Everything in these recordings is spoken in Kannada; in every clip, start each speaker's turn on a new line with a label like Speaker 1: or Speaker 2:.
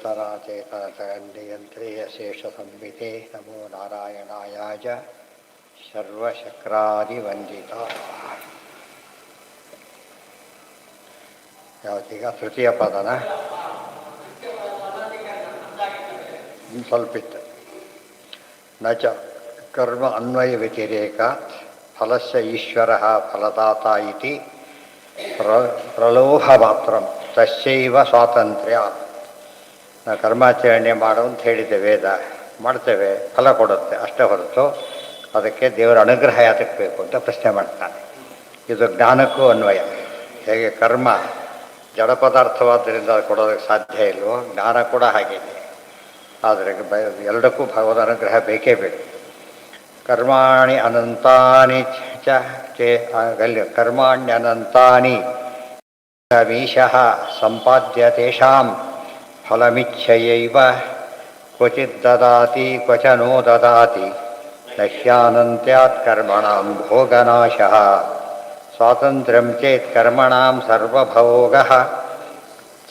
Speaker 1: चराचेतननियन्त्रियशेषसंविते नमो नारायणायाय सर्वशक्रादिवन्दित ಯಾವತ್ತೀಗ ತೃತೀಯ ಪದನ ಸ್ವಲ್ಪಿತ್ತು ನ ಚ ಕರ್ಮ ಅನ್ವಯ ವ್ಯತಿರೇಕಾತ್ ಫಲಸ್ಯ ಈಶ್ವರಃ ಫಲದಾತ ಇತಿ ಪ್ರಲೋಭ ಮಾತ್ರ ತಸ್ಯೈವ ಸ್ವಾತಂತ್ರ್ಯ. ನಾವು ಕರ್ಮಾಚರಣೆ ಮಾಡು ಅಂತ ಹೇಳಿದ್ದೆ, ವೇದ ಮಾಡ್ತೇವೆ, ಫಲ ಕೊಡುತ್ತೆ ಅಷ್ಟೇ ಹೊರತು ಅದಕ್ಕೆ ದೇವರ ಅನುಗ್ರಹ ಯಾತಕ್ಕೆ ಬೇಕು ಅಂತ ಪ್ರಶ್ನೆ ಮಾಡ್ತಾನೆ. ಇದು ಜ್ಞಾನಕ್ಕೂ ಅನ್ವಯ. ಹೇಗೆ ಕರ್ಮ ಜಡ ಪದಾರ್ಥವಾದ್ದರಿಂದ ಅದು ಕೊಡೋದಕ್ಕೆ ಸಾಧ್ಯ ಇಲ್ವೋ, ಜ್ಞಾನ ಕೂಡ ಹಾಗೇನೆ. ಆದರೆ ಎರಡಕ್ಕೂ ಭಗವದ್ ಅನುಗ್ರಹ ಬೇಕೇ ಬೇಕು. ಕರ್ಮಾಣಿ ಅನಂತಾನಿ ಕರ್ಮಾಣ್ಯನಂತಾನಿ ಮೀಶಃ ಸಂಪಾದ್ಯ ತೇಷಾಂ ಫಲಮಿಚ್ಛಯೈವ ಕ್ವಚಿತ್ ದದಾತಿ ಕ್ವಚ ನೋ ದದಾತಿ ನಹ್ಯಾನಂತ್ಯಾತ್ ಕರ್ಮಣಾಂ ಭೋಗನಾಶಃ. ಸ್ವಾತಂತ್ರ್ಯಂ ಚೇತ್ ಕರ್ಮಣಾಂ ಸರ್ವಭೋಗಃ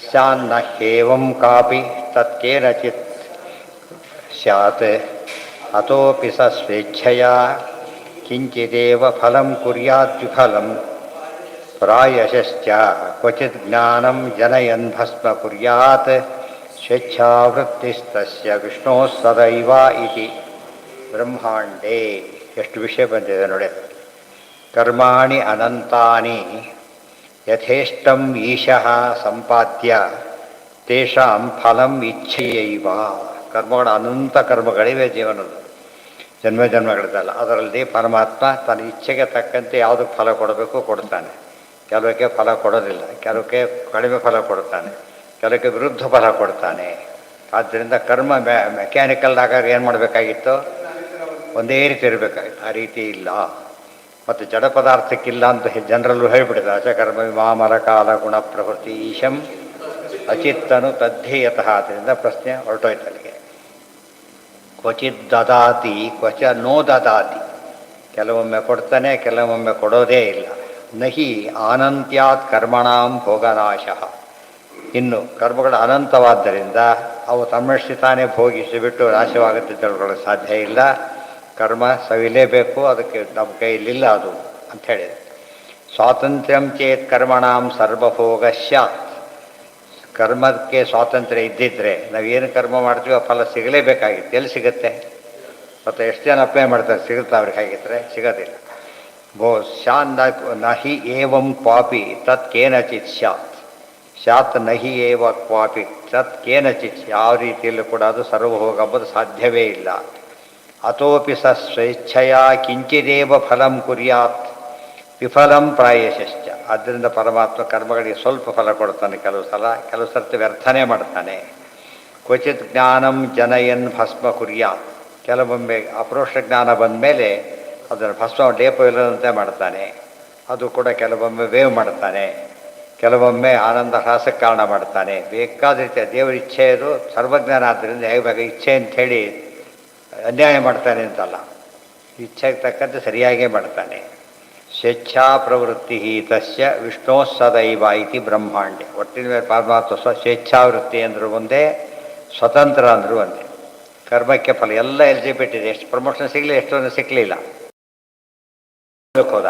Speaker 1: ಸ್ಯಾನ್ನ ಹ್ಯೇವಂ ಕಾಪಿ ತತ್ಕೇನಚಿತ್ ಸ್ಯಾತ್ ಅತೋಪಿ ಸ ಸ್ವೇಚ್ಛಯಾ ಕಿಂಚಿದೇವ ಫಲಂ ಕುರ್ಯಾದ್ವಿಫಲಂ ಪ್ರಾಯಶಶ್ಚ ಕ್ವಚಿತ್ ಜ್ಞಾನಂ ಜನಯನ್ ಭಸ್ಮ ಕುರ್ಯಾತ್ ಸ್ವೇಚ್ಛಾವೃತ್ತಿಸ್ತಸ್ಯ ವಿಷ್ಣೋಃ ಸದೈವ ಇತಿ ಬ್ರಹ್ಮಾಂಡೇ. ಎಷ್ಟು ವಿಷಯ ಬಂದಿದೆ ನೋಡಿ. ಕರ್ಮಾಣಿ ಅನಂತಾನಿ ಯಥೇಷ್ಟಂ ಈಶಃ ಸಂಪಾದ್ಯ ತೇಷಾಂ ಫಲಂ ಇಚ್ಛೆಯೈವ. ಕರ್ಮಗಳ ಅನಂತ ಕರ್ಮಗಳಿವೆ ಜೀವನದ, ಜನ್ಮ ಜನ್ಮಗಳಿದ್ದಲ್ಲ. ಅದರಲ್ಲಿ ಪರಮಾತ್ಮ ತನ್ನ ಇಚ್ಛೆಗೆ ತಕ್ಕಂತೆ ಯಾವುದಕ್ಕೆ ಫಲ ಕೊಡಬೇಕು ಕೊಡ್ತಾನೆ. ಕೆಲವಕ್ಕೆ ಫಲ ಕೊಡೋದಿಲ್ಲ, ಕೆಲವಕ್ಕೆ ಕಡಿಮೆ ಫಲ ಕೊಡ್ತಾನೆ, ಕೆಲವಕ್ಕೆ ವಿರುದ್ಧ ಫಲ ಕೊಡ್ತಾನೆ. ಆದ್ದರಿಂದ ಕರ್ಮ ಮೆಕ್ಯಾನಿಕಲ್ ಆಗಾಗ ಏನು ಮಾಡಬೇಕಾಗಿತ್ತು, ಒಂದೇ ರೀತಿ ಇರಬೇಕಾಗಿತ್ತು. ಆ ರೀತಿ ಇಲ್ಲ. ಮತ್ತು ಜಡ ಪದಾರ್ಥಕ್ಕಿಲ್ಲ ಅಂತ ಜನರಲ್ಲೂ ಹೇಳಿಬಿಟ್ಟಿದೆ. ಅಚಕರ್ಮ ವಿಮಾಮರ ಕಾಲ ಗುಣ ಪ್ರವೃತ್ತಿ ಈಶಂ ಅಚಿತ್ತನು ತದ್ಧೇಯತಃ. ಆದ್ದರಿಂದ ಪ್ರಶ್ನೆ ಹೊರಟೋಯ್ತು ಅಲ್ಲಿಗೆ. ಕ್ವಚಿತ್ ದದಾತಿ ಕ್ವಚ ನೋ ದದಾತಿ. ಕೆಲವೊಮ್ಮೆ ಕೊಡ್ತಾನೆ, ಕೆಲವೊಮ್ಮೆ ಕೊಡೋದೇ ಇಲ್ಲ. ನಹಿ ಅನಂತ್ಯಾತ್ ಕರ್ಮಣಾಂ ಭೋಗನಾಶಃ. ಇನ್ನು ಕರ್ಮಗಳು ಅನಂತವಾದ್ದರಿಂದ ಅವು ತಮ್ಮಷ್ಟಿ ತಾನೇ ಭೋಗಿಸಿಬಿಟ್ಟು ನಾಶವಾಗುತ್ತೆ ತಿಳ್ಕೊಳ್ಳೋಕೆ ಸಾಧ್ಯ ಇಲ್ಲ. ಕರ್ಮ ಸವಿಲೇಬೇಕು, ಅದಕ್ಕೆ ನಮ್ಮ ಕೈಯಲ್ಲಿಲ್ಲ ಅದು ಅಂತ ಹೇಳಿದೆ. ಸ್ವಾತಂತ್ರ್ಯಂ ಚೇತ್ ಕರ್ಮಣಾಂ ಸರ್ವಭೋಗ ಸ್ಯಾತ್. ಕರ್ಮಕ್ಕೆ ಸ್ವಾತಂತ್ರ್ಯ ಇದ್ದಿದ್ದರೆ ನಾವೇನು ಕರ್ಮ ಮಾಡ್ತೀವಿ ಆ ಫಲ ಸಿಗಲೇಬೇಕಾಗಿತ್ತು. ಎಲ್ಲಿ ಸಿಗುತ್ತೆ? ಮತ್ತು ಎಷ್ಟು ಜನ ಅಪ್ಲೈ ಮಾಡ್ತಾರೆ, ಸಿಗುತ್ತಾ ಅವ್ರಿಗೆ? ಹಾಗಿದ್ರೆ ಸಿಗೋದಿಲ್ಲ. ಸ್ಯಾನ್ ನಹಿ ಏವಂ ಕ್ವಾಪಿ ತತ್ ಕೇನಚಿತ್ ಸ್ಯಾತ್. ಸ್ಯಾತ್ ನಹಿ ಏವ ಕ್ವಾಪಿ ತತ್ ಕೇನಚಿತ್. ಯಾವ ರೀತಿಯಲ್ಲೂ ಕೂಡ ಅದು ಸರ್ವಭೋಗ ಎಂಬುದು ಸಾಧ್ಯವೇ ಇಲ್ಲ. ಅತೋಪಿ ಸ ಸ್ವೇಚ್ಛೆಯ ಕಿಂಚಿದೇವ ಫಲಂ ಕುರ್ಯಾತ್ ವಿಫಲಂ ಪ್ರಾಯಶಶ್ಚ. ಆದ್ದರಿಂದ ಪರಮಾತ್ಮ ಕರ್ಮಗಳಿಗೆ ಸ್ವಲ್ಪ ಫಲ ಕೊಡ್ತಾನೆ, ಕೆಲವು ಸರ್ತಿ ವ್ಯರ್ಥನೆ ಮಾಡ್ತಾನೆ. ಕ್ವಚಿತ್ ಜ್ಞಾನಂ ಜನಯನ್ ಭಸ್ಮ ಕುರ್ಯಾತ್. ಕೆಲವೊಮ್ಮೆ ಅಪರೋಕ್ಷ ಜ್ಞಾನ ಬಂದ ಮೇಲೆ ಅದನ್ನು ಭಸ್ಮ ಲೇಪ ಇಲ್ಲದಂತೆ ಮಾಡ್ತಾನೆ. ಅದು ಕೂಡ ಕೆಲವೊಮ್ಮೆ ವೇವ್ ಮಾಡ್ತಾನೆ, ಕೆಲವೊಮ್ಮೆ ಆನಂದ ಹ್ರಾಸಕ್ಕೆ ಕಾರಣ ಮಾಡ್ತಾನೆ. ಬೇಕಾದ ರೀತಿಯ ದೇವರ ಇಚ್ಛೆ ಅದು ಸರ್ವಜ್ಞಾನ. ಆದ್ದರಿಂದ ಹೇಗೆ ಇಚ್ಛೆ ಅಂಥೇಳಿ ಅನ್ಯಾಯ ಮಾಡ್ತಾನೆ ಅಂತಲ್ಲ, ಇಚ್ಛೆಗೆ ತಕ್ಕಂತೆ ಸರಿಯಾಗೇ ಮಾಡ್ತಾನೆ. ಸ್ವೇಚ್ಛಾ ಪ್ರವೃತ್ತಿ ತಸ್ಯ ವಿಷ್ಣೋಃ ಸದೈವ ಇತಿ ಬ್ರಹ್ಮಾಂಡೆ. ಒಟ್ಟಿನ ಮೇಲೆ ಪರಮಾತ್ಮ ಸ್ವೇಚ್ಛಾವೃತ್ತಿ ಅಂದರೂ ಒಂದೇ, ಸ್ವತಂತ್ರ ಅಂದರೂ ಒಂದೇ. ಕರ್ಮಕ್ಕೆ ಫಲ ಎಲ್ಲ ಎಲಿಜಿಬಿಲಿಟಿ ಇದೆ. ಎಷ್ಟು ಪ್ರಮೋಷನ್ ಸಿಗಲಿ, ಎಷ್ಟೊಂದು ಸಿಕ್ಕಲಿಲ್ಲ, ಹೋದ.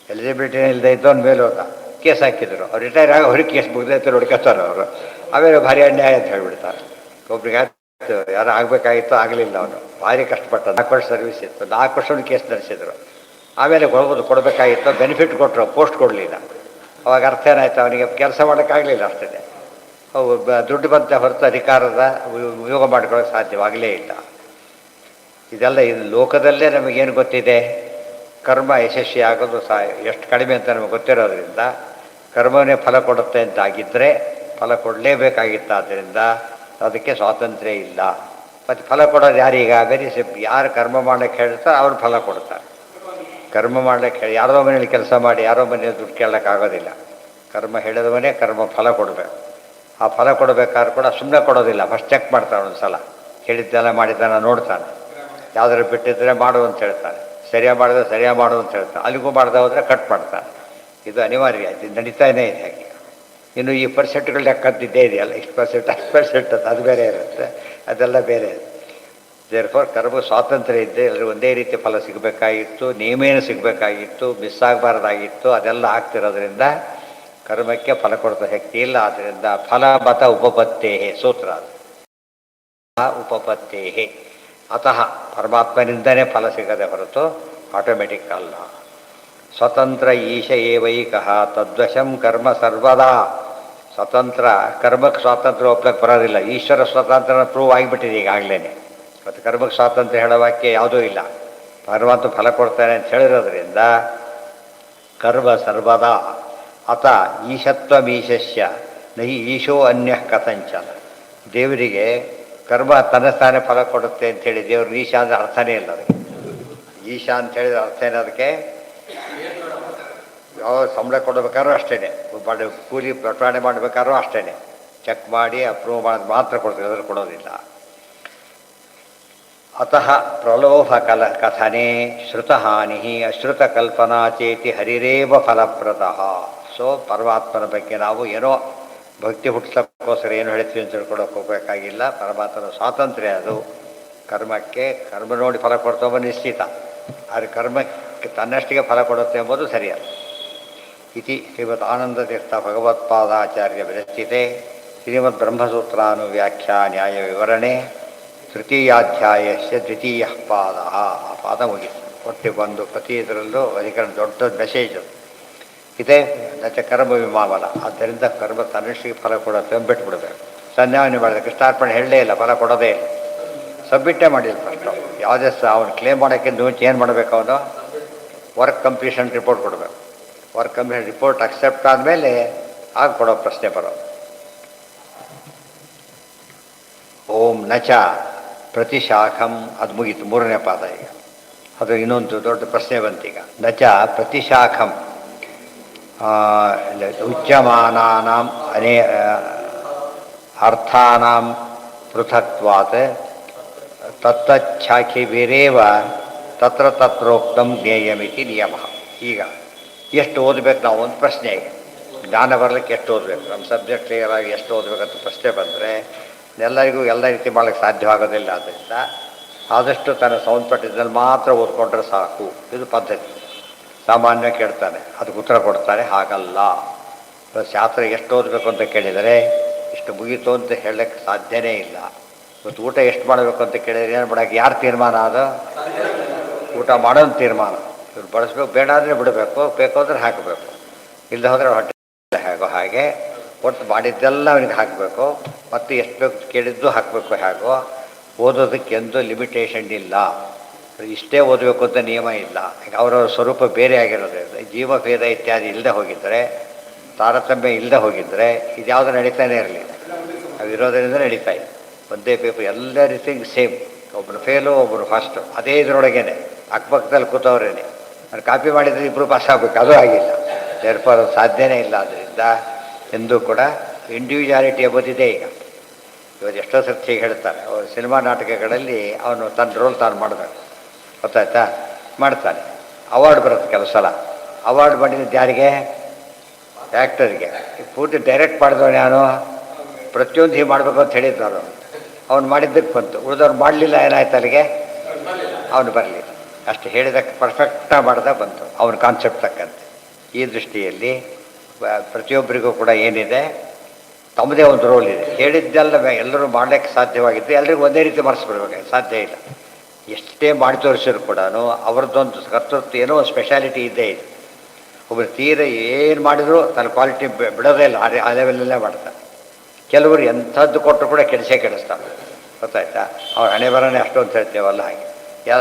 Speaker 1: ಎಲಿಜಿಬಿಲಿಟಿನೇ ಇಲ್ಲದೆ ಇದ್ದವನು ಮೇಲೆ ಹೋದ, ಕೇಸ್ ಹಾಕಿದ್ರು. ಅವ್ರು ರಿಟೈರ್ ಆಗಿ ಅವ್ರಿಗೆ ಕೇಸ್ ಮುಗ್ದೈತೆ ಹುಡುಕತ್ತಾರೆ ಅವರು. ಆಮೇಲೆ ಭಾರಿ ಅನ್ಯಾಯ ಅಂತ ಹೇಳಿಬಿಡ್ತಾರೆ. ಒಬ್ರಿಗೆ ಯಾರು ಆಗಬೇಕಾಗಿತ್ತು, ಆಗಲಿಲ್ಲ. ಅವನು ಭಾರಿ ಕಷ್ಟಪಟ್ಟ. 4 ವರ್ಷ ಸರ್ವಿಸ್ ಇತ್ತು, 4 ವರ್ಷವನ್ನು ಕೇಸ್ ನಡೆಸಿದ್ರು. ಆಮೇಲೆ ಕೊಡಬೇಕಾಗಿತ್ತು, ಬೆನಿಫಿಟ್ ಕೊಟ್ಟರು, ಪೋಸ್ಟ್ ಕೊಡಲಿಲ್ಲ. ಅವಾಗ ಅರ್ಥ ಏನಾಯ್ತು, ಅವನಿಗೆ ಕೆಲಸ ಮಾಡೋಕ್ಕಾಗಲಿಲ್ಲ. ಅಷ್ಟೇ ದುಡ್ಡು ಬಂತ ಹೊರತು ಅಧಿಕಾರದ ಉಪಯೋಗ ಮಾಡ್ಕೊಳ್ಳೋಕೆ ಸಾಧ್ಯವಾಗಲೇ ಇಲ್ಲ. ಇದೆಲ್ಲ ಇದು ಲೋಕದಲ್ಲೇ ನಮಗೇನು ಗೊತ್ತಿದೆ, ಕರ್ಮ ಯಶಸ್ವಿ ಆಗೋದು ಎಷ್ಟು ಕಡಿಮೆ ಅಂತ ನಮಗೆ ಗೊತ್ತಿರೋದ್ರಿಂದ ಕರ್ಮವೇ ಫಲ ಕೊಡುತ್ತೆ ಅಂತಾಗಿದ್ದರೆ ಫಲ ಕೊಡಲೇಬೇಕಾಗಿತ್ತು. ಆದ್ದರಿಂದ ಅದಕ್ಕೆ ಸ್ವಾತಂತ್ರ್ಯ ಇಲ್ಲ. ಮತ್ತು ಫಲ ಕೊಡೋದು ಯಾರೀಗ? Very simple. ಯಾರು ಕರ್ಮ ಮಾಡ್ಲಿಕ್ಕೆ ಹೇಳ್ತಾರೆ ಅವ್ರು ಫಲ ಕೊಡ್ತಾರೆ. ಕರ್ಮ ಮಾಡ್ಲಿಕ್ಕೆ ಹೇಳಿ ಯಾರೋ ಮನೇಲಿ ಕೆಲಸ ಮಾಡಿ ಯಾರೋ ಮನೇಲಿ ದುಡ್ಡು ಕೇಳೋಕ್ಕಾಗೋದಿಲ್ಲ. ಕರ್ಮ ಹೇಳಿದವನೇ ಕರ್ಮ ಫಲ ಕೊಡಬೇಕು. ಆ ಫಲ ಕೊಡಬೇಕಾದ್ರೂ ಕೂಡ ಸುಮ್ಮನೆ ಕೊಡೋದಿಲ್ಲ, ಫಸ್ಟ್ ಚೆಕ್ ಮಾಡ್ತಾನೆ. ಒಂದು ಸಲ ಹೇಳಿದ್ದೆಲ್ಲ ಮಾಡಿದ್ದಾನೆ ನೋಡ್ತಾನೆ. ಯಾವುದಾದ್ರು ಬಿಟ್ಟಿದ್ದರೆ ಮಾಡು ಅಂತ ಹೇಳ್ತಾನೆ, ಸರಿಯಾಗಿ ಮಾಡಿದ್ರೆ ಸರಿಯಾಗಿ ಮಾಡು ಅಂತ ಹೇಳ್ತಾನೆ. ಅಲ್ಲಿಗೂ ಮಾಡದೆ ಹೋದರೆ ಕಟ್ ಮಾಡ್ತಾನೆ. ಇದು ಅನಿವಾರ್ಯ, ಇದು ನಡೀತಾನೇ ಇದೆ ಹಾಗೆ. ಇನ್ನು ಈ ಪರ್ಸೆಂಟ್ಗಳು ಲೆಕ್ಕಂತಿದ್ದೇ ಇದೆಯಲ್ಲ, ಇಷ್ಟು ಪರ್ಸೆಂಟ್ ಅಷ್ಟು ಪರ್ಸೆಂಟ್ ಅಂತ ಅದು ಬೇರೆ ಇರುತ್ತೆ, ಅದೆಲ್ಲ ಬೇರೆ. ದೇರ್ಫೋರ್ ಕರ್ಮ ಸ್ವಾತಂತ್ರ್ಯ ಇದ್ದೆ ಎಲ್ಲರೂ ಒಂದೇ ರೀತಿ ಫಲ ಸಿಗಬೇಕಾಗಿತ್ತು, ನೇಮೇನು ಸಿಗಬೇಕಾಗಿತ್ತು, ಮಿಸ್ ಆಗಬಾರ್ದಾಗಿತ್ತು. ಅದೆಲ್ಲ ಆಗ್ತಿರೋದ್ರಿಂದ ಕರ್ಮಕ್ಕೆ ಫಲ ಕೊಡ್ತಾ ಶಕ್ತಿ ಇಲ್ಲ. ಆದ್ದರಿಂದ ಫಲಮತ ಉಪಪತ್ತೇಹೆ ಸೂತ್ರ ಅದು. ಉಪಪತ್ತೇಹೆ ಅತಃ ಪರಮಾತ್ಮನಿಂದನೇ ಫಲ ಸಿಗದೆ ಹೊರತು ಆಟೋಮೆಟಿಕ್ ಅಲ್ಲ. ಸ್ವತಂತ್ರ ಈಶ ಏವೈಕಃ ತದ್ವಶಂ ಕರ್ಮ ಸರ್ವದಾ. ಸ್ವತಂತ್ರ ಕರ್ಮಕ್ಕೆ ಸ್ವಾತಂತ್ರ್ಯ ಒಪ್ಲಕ್ಕೆ ಬರೋದಿಲ್ಲ. ಈಶ್ವರ ಸ್ವತಂತ್ರ ಪ್ರೂವ್ ಆಗಿಬಿಟ್ಟಿದೆ ಈಗಾಗಲೇ. ಮತ್ತು ಕರ್ಮಕ್ಕೆ ಸ್ವಾತಂತ್ರ್ಯ ಹೇಳೋ ವಾಕ್ಯ ಯಾವುದೂ ಇಲ್ಲ. ಭಗವಂತ ಫಲ ಕೊಡ್ತಾನೆ ಅಂತ ಹೇಳಿರೋದ್ರಿಂದ ಕರ್ಮ ಸರ್ವದಾ. ಅತ ಈಶತ್ವಮೀಶಸ್ಯ ನಹಿ ಈಶೋ ಅನ್ಯ ಕಥಂಚನ. ದೇವರಿಗೆ ಕರ್ಮ ತನ್ನಸ್ತಾನೆ ಫಲ ಕೊಡುತ್ತೆ ಅಂಥೇಳಿ ದೇವ್ರ ಈಶಾ ಅಂದರೆ ಅರ್ಥನೇ ಇಲ್ಲ ಅದಕ್ಕೆ. ಈಶಾ ಅಂತ ಹೇಳಿದ್ರೆ ಅರ್ಥ ಏನದಕ್ಕೆ? ಯಾವ ಸಂಬಳ ಕೊಡಬೇಕಾದ್ರೂ ಅಷ್ಟೇ, ಕೂಲಿ ಪ್ರಕಟಣೆ ಮಾಡಬೇಕಾದ್ರೂ ಅಷ್ಟೇ, ಚೆಕ್ ಮಾಡಿ ಅಪ್ರೂವ್ ಮಾಡೋದು ಮಾತ್ರ ಕೊಡ್ತೀವಿ, ಅದ್ರ ಕೊಡೋದಿಲ್ಲ. ಅತಃ ಪ್ರಲೋಭ ಕಥನೆ ಶ್ರುತಹಾನಿ ಅಶ್ರುತಕಲ್ಪನಾ ಚೇತಿ ಹರಿರೇವ ಫಲಪ್ರದಃ. ಸೊ ಪರಮಾತ್ಮನ ಬಗ್ಗೆ ನಾವು ಏನೋ ಭಕ್ತಿ ಹುಟ್ಟಿಸೋಕ್ಕೋಸ್ಕರ ಏನು ಹೇಳ್ತೀವಿ ಅಂತ ತಿಳ್ಕೊಳಕ್ಕೆ ಹೋಗಬೇಕಾಗಿಲ್ಲ. ಪರಮಾತ್ಮನ ಸ್ವಾತಂತ್ರ್ಯ ಅದು. ಕರ್ಮಕ್ಕೆ ಕರ್ಮ ನೋಡಿ ಫಲ ಕೊಡ್ತೋಬ ನಿಶ್ಚಿತ, ಆದರೆ ಕರ್ಮಕ್ಕೆ ತನ್ನಷ್ಟಿಗೆ ಫಲ ಕೊಡುತ್ತೆ ಎಂಬುದು ಸರಿಯಲ್ಲ. ಇತಿ ಶ್ರೀಮದ್ ಆನಂದತೀರ್ಥ ಭಗವತ್ಪಾದಾಚಾರ್ಯ ವಿರಚಿತೆ ಶ್ರೀಮದ್ ಬ್ರಹ್ಮಸೂತ್ರಾನುವ್ಯಾಖ್ಯಾ ನ್ಯಾಯ ವಿವರಣೆ ತೃತೀಯಾಧ್ಯಾಯಸ್ಯ ದ್ವಿತೀಯ ಪಾದ. ಆ ಪಾದ ಮುಗಿತು. ಒಟ್ಟು ಬಂದು ಪ್ರತಿ ಇದರಲ್ಲೂ ಅಧಿಕರಣ ದೊಡ್ಡ ಮೆಸೇಜ್ ಅದು ಇದೆ. ನಚ ಕರ್ಮ ವಿಮಾವಲ. ಆದ್ದರಿಂದ ಕರ್ಮ ತನ್ನಷ್ಟಿಗೆ ಫಲ ಕೊಡುತ್ತೆ ಬಿಟ್ಬಿಡ್ಬೇಕು. ಸಂಧ್ಯಾವನೆ ಮಾಡಿದೆ, ಕೃಷ್ಣಾರ್ಪಣೆ ಹೇಳಲೇ ಇಲ್ಲ, ಫಲ ಕೊಡೋದೇ ಇಲ್ಲ, ಸಬ್ಮಿಟ್ಟೇ ಮಾಡಿಲ್ಲ ಫಸ್ಟು. ಯಾವುದೇ ಅವನು ಕ್ಲೇಮ್ ಮಾಡೋಕ್ಕಿಂತ ಮುಂಚೆ ಏನು ಮಾಡಬೇಕು? ಅವನು ವರ್ಕ್ ಕಂಪ್ಲೀಷನ್ ರಿಪೋರ್ಟ್ ಕೊಡಬೇಕು. ವರ್ಕ್ ಕಂಪ್ಲೀಷನ್ ರಿಪೋರ್ಟ್ ಅಕ್ಸೆಪ್ಟ್ ಆದಮೇಲೆ ಆಗ ಕೊಡೋ ಪ್ರಶ್ನೆ ಬರೋದು. ಓಂ ನಚ ಪ್ರತಿಶಾಖಂ. ಅದು ಮುಗೀತು, ಮೂರನೇ ಪಾದ. ಈಗ ಅದು ಇನ್ನೊಂದು ದೊಡ್ಡ ಪ್ರಶ್ನೆ ಬಂತೀಗ. ನಚ ಪ್ರತಿಶಾಖಂ ಉಚ್ಯಮಾನಾನಾಂ ಅರ್ಥಾನಾಂ ಪೃಥಕ್ತ್ವಾತ್ ತತ್ತಚ್ಛಾಖಿಭಿರೇವ ತತ್ರ ತತ್ರೋಕ್ತಂ ಜ್ಞೇಯಮಿತಿ ನಿಯಮ. ಈಗ ಎಷ್ಟು ಓದಬೇಕು ನಾವು? ಒಂದು ಪ್ರಶ್ನೆ. ಈಗ ಜ್ಞಾನ ಬರಲಿಕ್ಕೆ ಎಷ್ಟು ಓದಬೇಕು? ನಮ್ಮ ಸಬ್ಜೆಕ್ಟ್ ಕ್ಲಿಯರ್ ಆಗಿ ಎಷ್ಟು ಓದಬೇಕಂತ ಪ್ರಶ್ನೆ ಬಂದರೆ ಎಲ್ಲರಿಗೂ ಎಲ್ಲ ರೀತಿ ಮಾಡೋಕ್ಕೆ ಸಾಧ್ಯವಾಗೋದಿಲ್ಲ. ಆದ್ದರಿಂದ ಆದಷ್ಟು ತನ್ನ ಸಂಬಂಧಪಟ್ಟಿದ್ದಲ್ಲಿ ಮಾತ್ರ ಓದ್ಕೊಂಡ್ರೆ ಸಾಕು, ಇದು ಪದ್ಧತಿ. ಸಾಮಾನ್ಯ ಕೇಳ್ತಾನೆ, ಅದಕ್ಕೆ ಉತ್ತರ ಕೊಡ್ತಾರೆ. ಹಾಗಲ್ಲ. ಶಾಸ್ತ್ರ ಎಷ್ಟು ಓದಬೇಕು ಅಂತ ಕೇಳಿದರೆ ಇಷ್ಟು ಮುಗೀತು ಅಂತ ಹೇಳಕ್ಕೆ ಸಾಧ್ಯನೇ ಇಲ್ಲ. ಇವತ್ತು ಊಟ ಎಷ್ಟು ಮಾಡಬೇಕು ಅಂತ ಕೇಳಿದರೆ ಏನು ಮಾಡೋಕ್ಕೆ ಯಾರು ತೀರ್ಮಾನ? ಅದು ಊಟ ಮಾಡೋದು ತೀರ್ಮಾನ. ಇವ್ರು ಬಳಸ್ಬೇಕು, ಬೇಡ ಅಂದರೆ ಬಿಡಬೇಕು, ಬೇಕು ಅಂದರೆ ಹಾಕಬೇಕು, ಇಲ್ಲದೆ ಹೋದರೆ ಹೊಟ್ಟೆ ಹೇಗೋ ಹಾಗೆ ಒಟ್ಟು ಮಾಡಿದ್ದೆಲ್ಲ ಅವನಿಗೆ ಹಾಕಬೇಕು. ಮತ್ತು ಎಷ್ಟು ಬೇಕು ಕೇಳಿದ್ದು ಹಾಕಬೇಕು. ಹೇಗೋ ಓದೋದಕ್ಕೆ ಎಂದೂ ಲಿಮಿಟೇಷನ್ ಇಲ್ಲ. ಇಷ್ಟೇ ಓದಬೇಕು ಅಂತ ನಿಯಮ ಇಲ್ಲ. ಈಗ ಅವರವ್ರ ಸ್ವರೂಪ ಬೇರೆ ಆಗಿರೋದ್ರಿಂದ ಜೀವಭೇದ ಇತ್ಯಾದಿ ಇಲ್ಲದೆ ಹೋಗಿದ್ದರೆ, ತಾರತಮ್ಯ ಇಲ್ಲದೆ ಹೋಗಿದ್ದರೆ ಇದ್ಯಾವುದು ನಡೀತಾನೆ ಇರಲಿಲ್ಲ. ಅವಿರೋದ್ರಿಂದ ನಡೀತಾ ಇದೆ. ಒಂದೇ ಪೇಪರ್ ಎಲ್ಲ ರೀತಿಂಗ್ ಸೇಮ್. ಒಬ್ಬರು ಫೇಲು, ಒಬ್ಬರು ಫಸ್ಟು, ಅದೇ ಇದರೊಳಗೇನೆ ಅಕ್ಕಪಕ್ಕದಲ್ಲಿ ಕೂತವ್ರೇನೆ. ನಾನು ಕಾಪಿ ಮಾಡಿದರೆ ಇಬ್ಬರು ಪಾಸ್ ಆಗಬೇಕು, ಅದು ಆಗಿಲ್ಲ. ದೇರ್ಫೋರ್ ಸಾಧ್ಯನೇ ಇಲ್ಲ. ಆದ್ದರಿಂದ ಎಂದೂ ಕೂಡ ಇಂಡಿವಿಜುವಾಲಿಟಿ ಎಂಬುದಿದೆ. ಈಗ ಇವತ್ತು ಎಷ್ಟೋ ಸರ್ತಿ ಹೇಳ್ತಾರೆ, ಸಿನಿಮಾ ನಾಟಕಗಳಲ್ಲಿ ಅವನು ತನ್ನ ರೋಲ್ ತಾನು ಮಾಡಬೇಕು, ಗೊತ್ತಾಯ್ತಾ? ಮಾಡ್ತಾನೆ, ಅವಾರ್ಡ್ ಬರುತ್ತೆ ಕೆಲವು ಸಲ. ಅವಾರ್ಡ್ ಮಾಡಿದ್ದು ಯಾರಿಗೆ? ಆ್ಯಕ್ಟರ್ಗೆ. ಪೂರ್ತಿ ಡೈರೆಕ್ಟ್ ಮಾಡಿದವನು ಯಾನು? ಪ್ರತಿಯೊಂದು ಹೀಗೆ ಮಾಡಬೇಕು ಅಂತ ಹೇಳಿದ್ದು ನಾನು. ಅವ್ನು ಮಾಡಿದ್ದಕ್ಕೆ ಬಂತು, ಉಳಿದವ್ರು ಮಾಡಲಿಲ್ಲ, ಏನಾಯ್ತು ಅಲ್ಲಿಗೆ? ಅವನು ಬರಲಿಲ್ಲ. ಅಷ್ಟು ಹೇಳಿದಕ್ಕೆ ಪರ್ಫೆಕ್ಟಾಗಿ ಮಾಡ್ದೆ ಬಂತು ಅವನ ಕಾನ್ಸೆಪ್ಟ್ ತಕ್ಕಂತೆ. ಈ ದೃಷ್ಟಿಯಲ್ಲಿ ಪ್ರತಿಯೊಬ್ಬರಿಗೂ ಕೂಡ ಏನಿದೆ, ತಮ್ಮದೇ ಒಂದು ರೋಲ್ ಇದೆ. ಹೇಳಿದ್ದೆಲ್ಲ ಎಲ್ಲರೂ ಮಾಡಲಿಕ್ಕೆ ಸಾಧ್ಯವಾಗಿದ್ದು ಎಲ್ರಿಗೂ ಒಂದೇ ರೀತಿ ಮಾಡಿಸ್ಬಿಡ್ಬೇಕು, ಸಾಧ್ಯ ಇಲ್ಲ. ಎಷ್ಟೇ ಮಾಡಿ ತೋರಿಸಿದ್ರು ಕೂಡ ಅವ್ರದ್ದೊಂದು ಕರ್ತೃತ್ವ ಏನೋ ಸ್ಪೆಷಾಲಿಟಿ ಇದ್ದೇ ಇದೆ. ಒಬ್ಬರು ತೀರ ಏನು ಮಾಡಿದ್ರು ತನ್ನ ಕ್ವಾಲಿಟಿ ಬಿಡೋದೇ ಇಲ್ಲ, ಆ ಲೆವೆಲಲ್ಲೇ ಮಾಡ್ತಾರೆ. ಕೆಲವರು ಎಂಥದ್ದು ಕೊಟ್ಟರು ಕೂಡ ಕೆಡಿಸ್ತಾರೆ, ಗೊತ್ತಾಯ್ತಾ? ಅವ್ರ ಹಣೆ ಬರನೇ ಅಷ್ಟು ಅಂತ ಹೇಳ್ತೇವಲ್ಲ, ಹಾಗೆ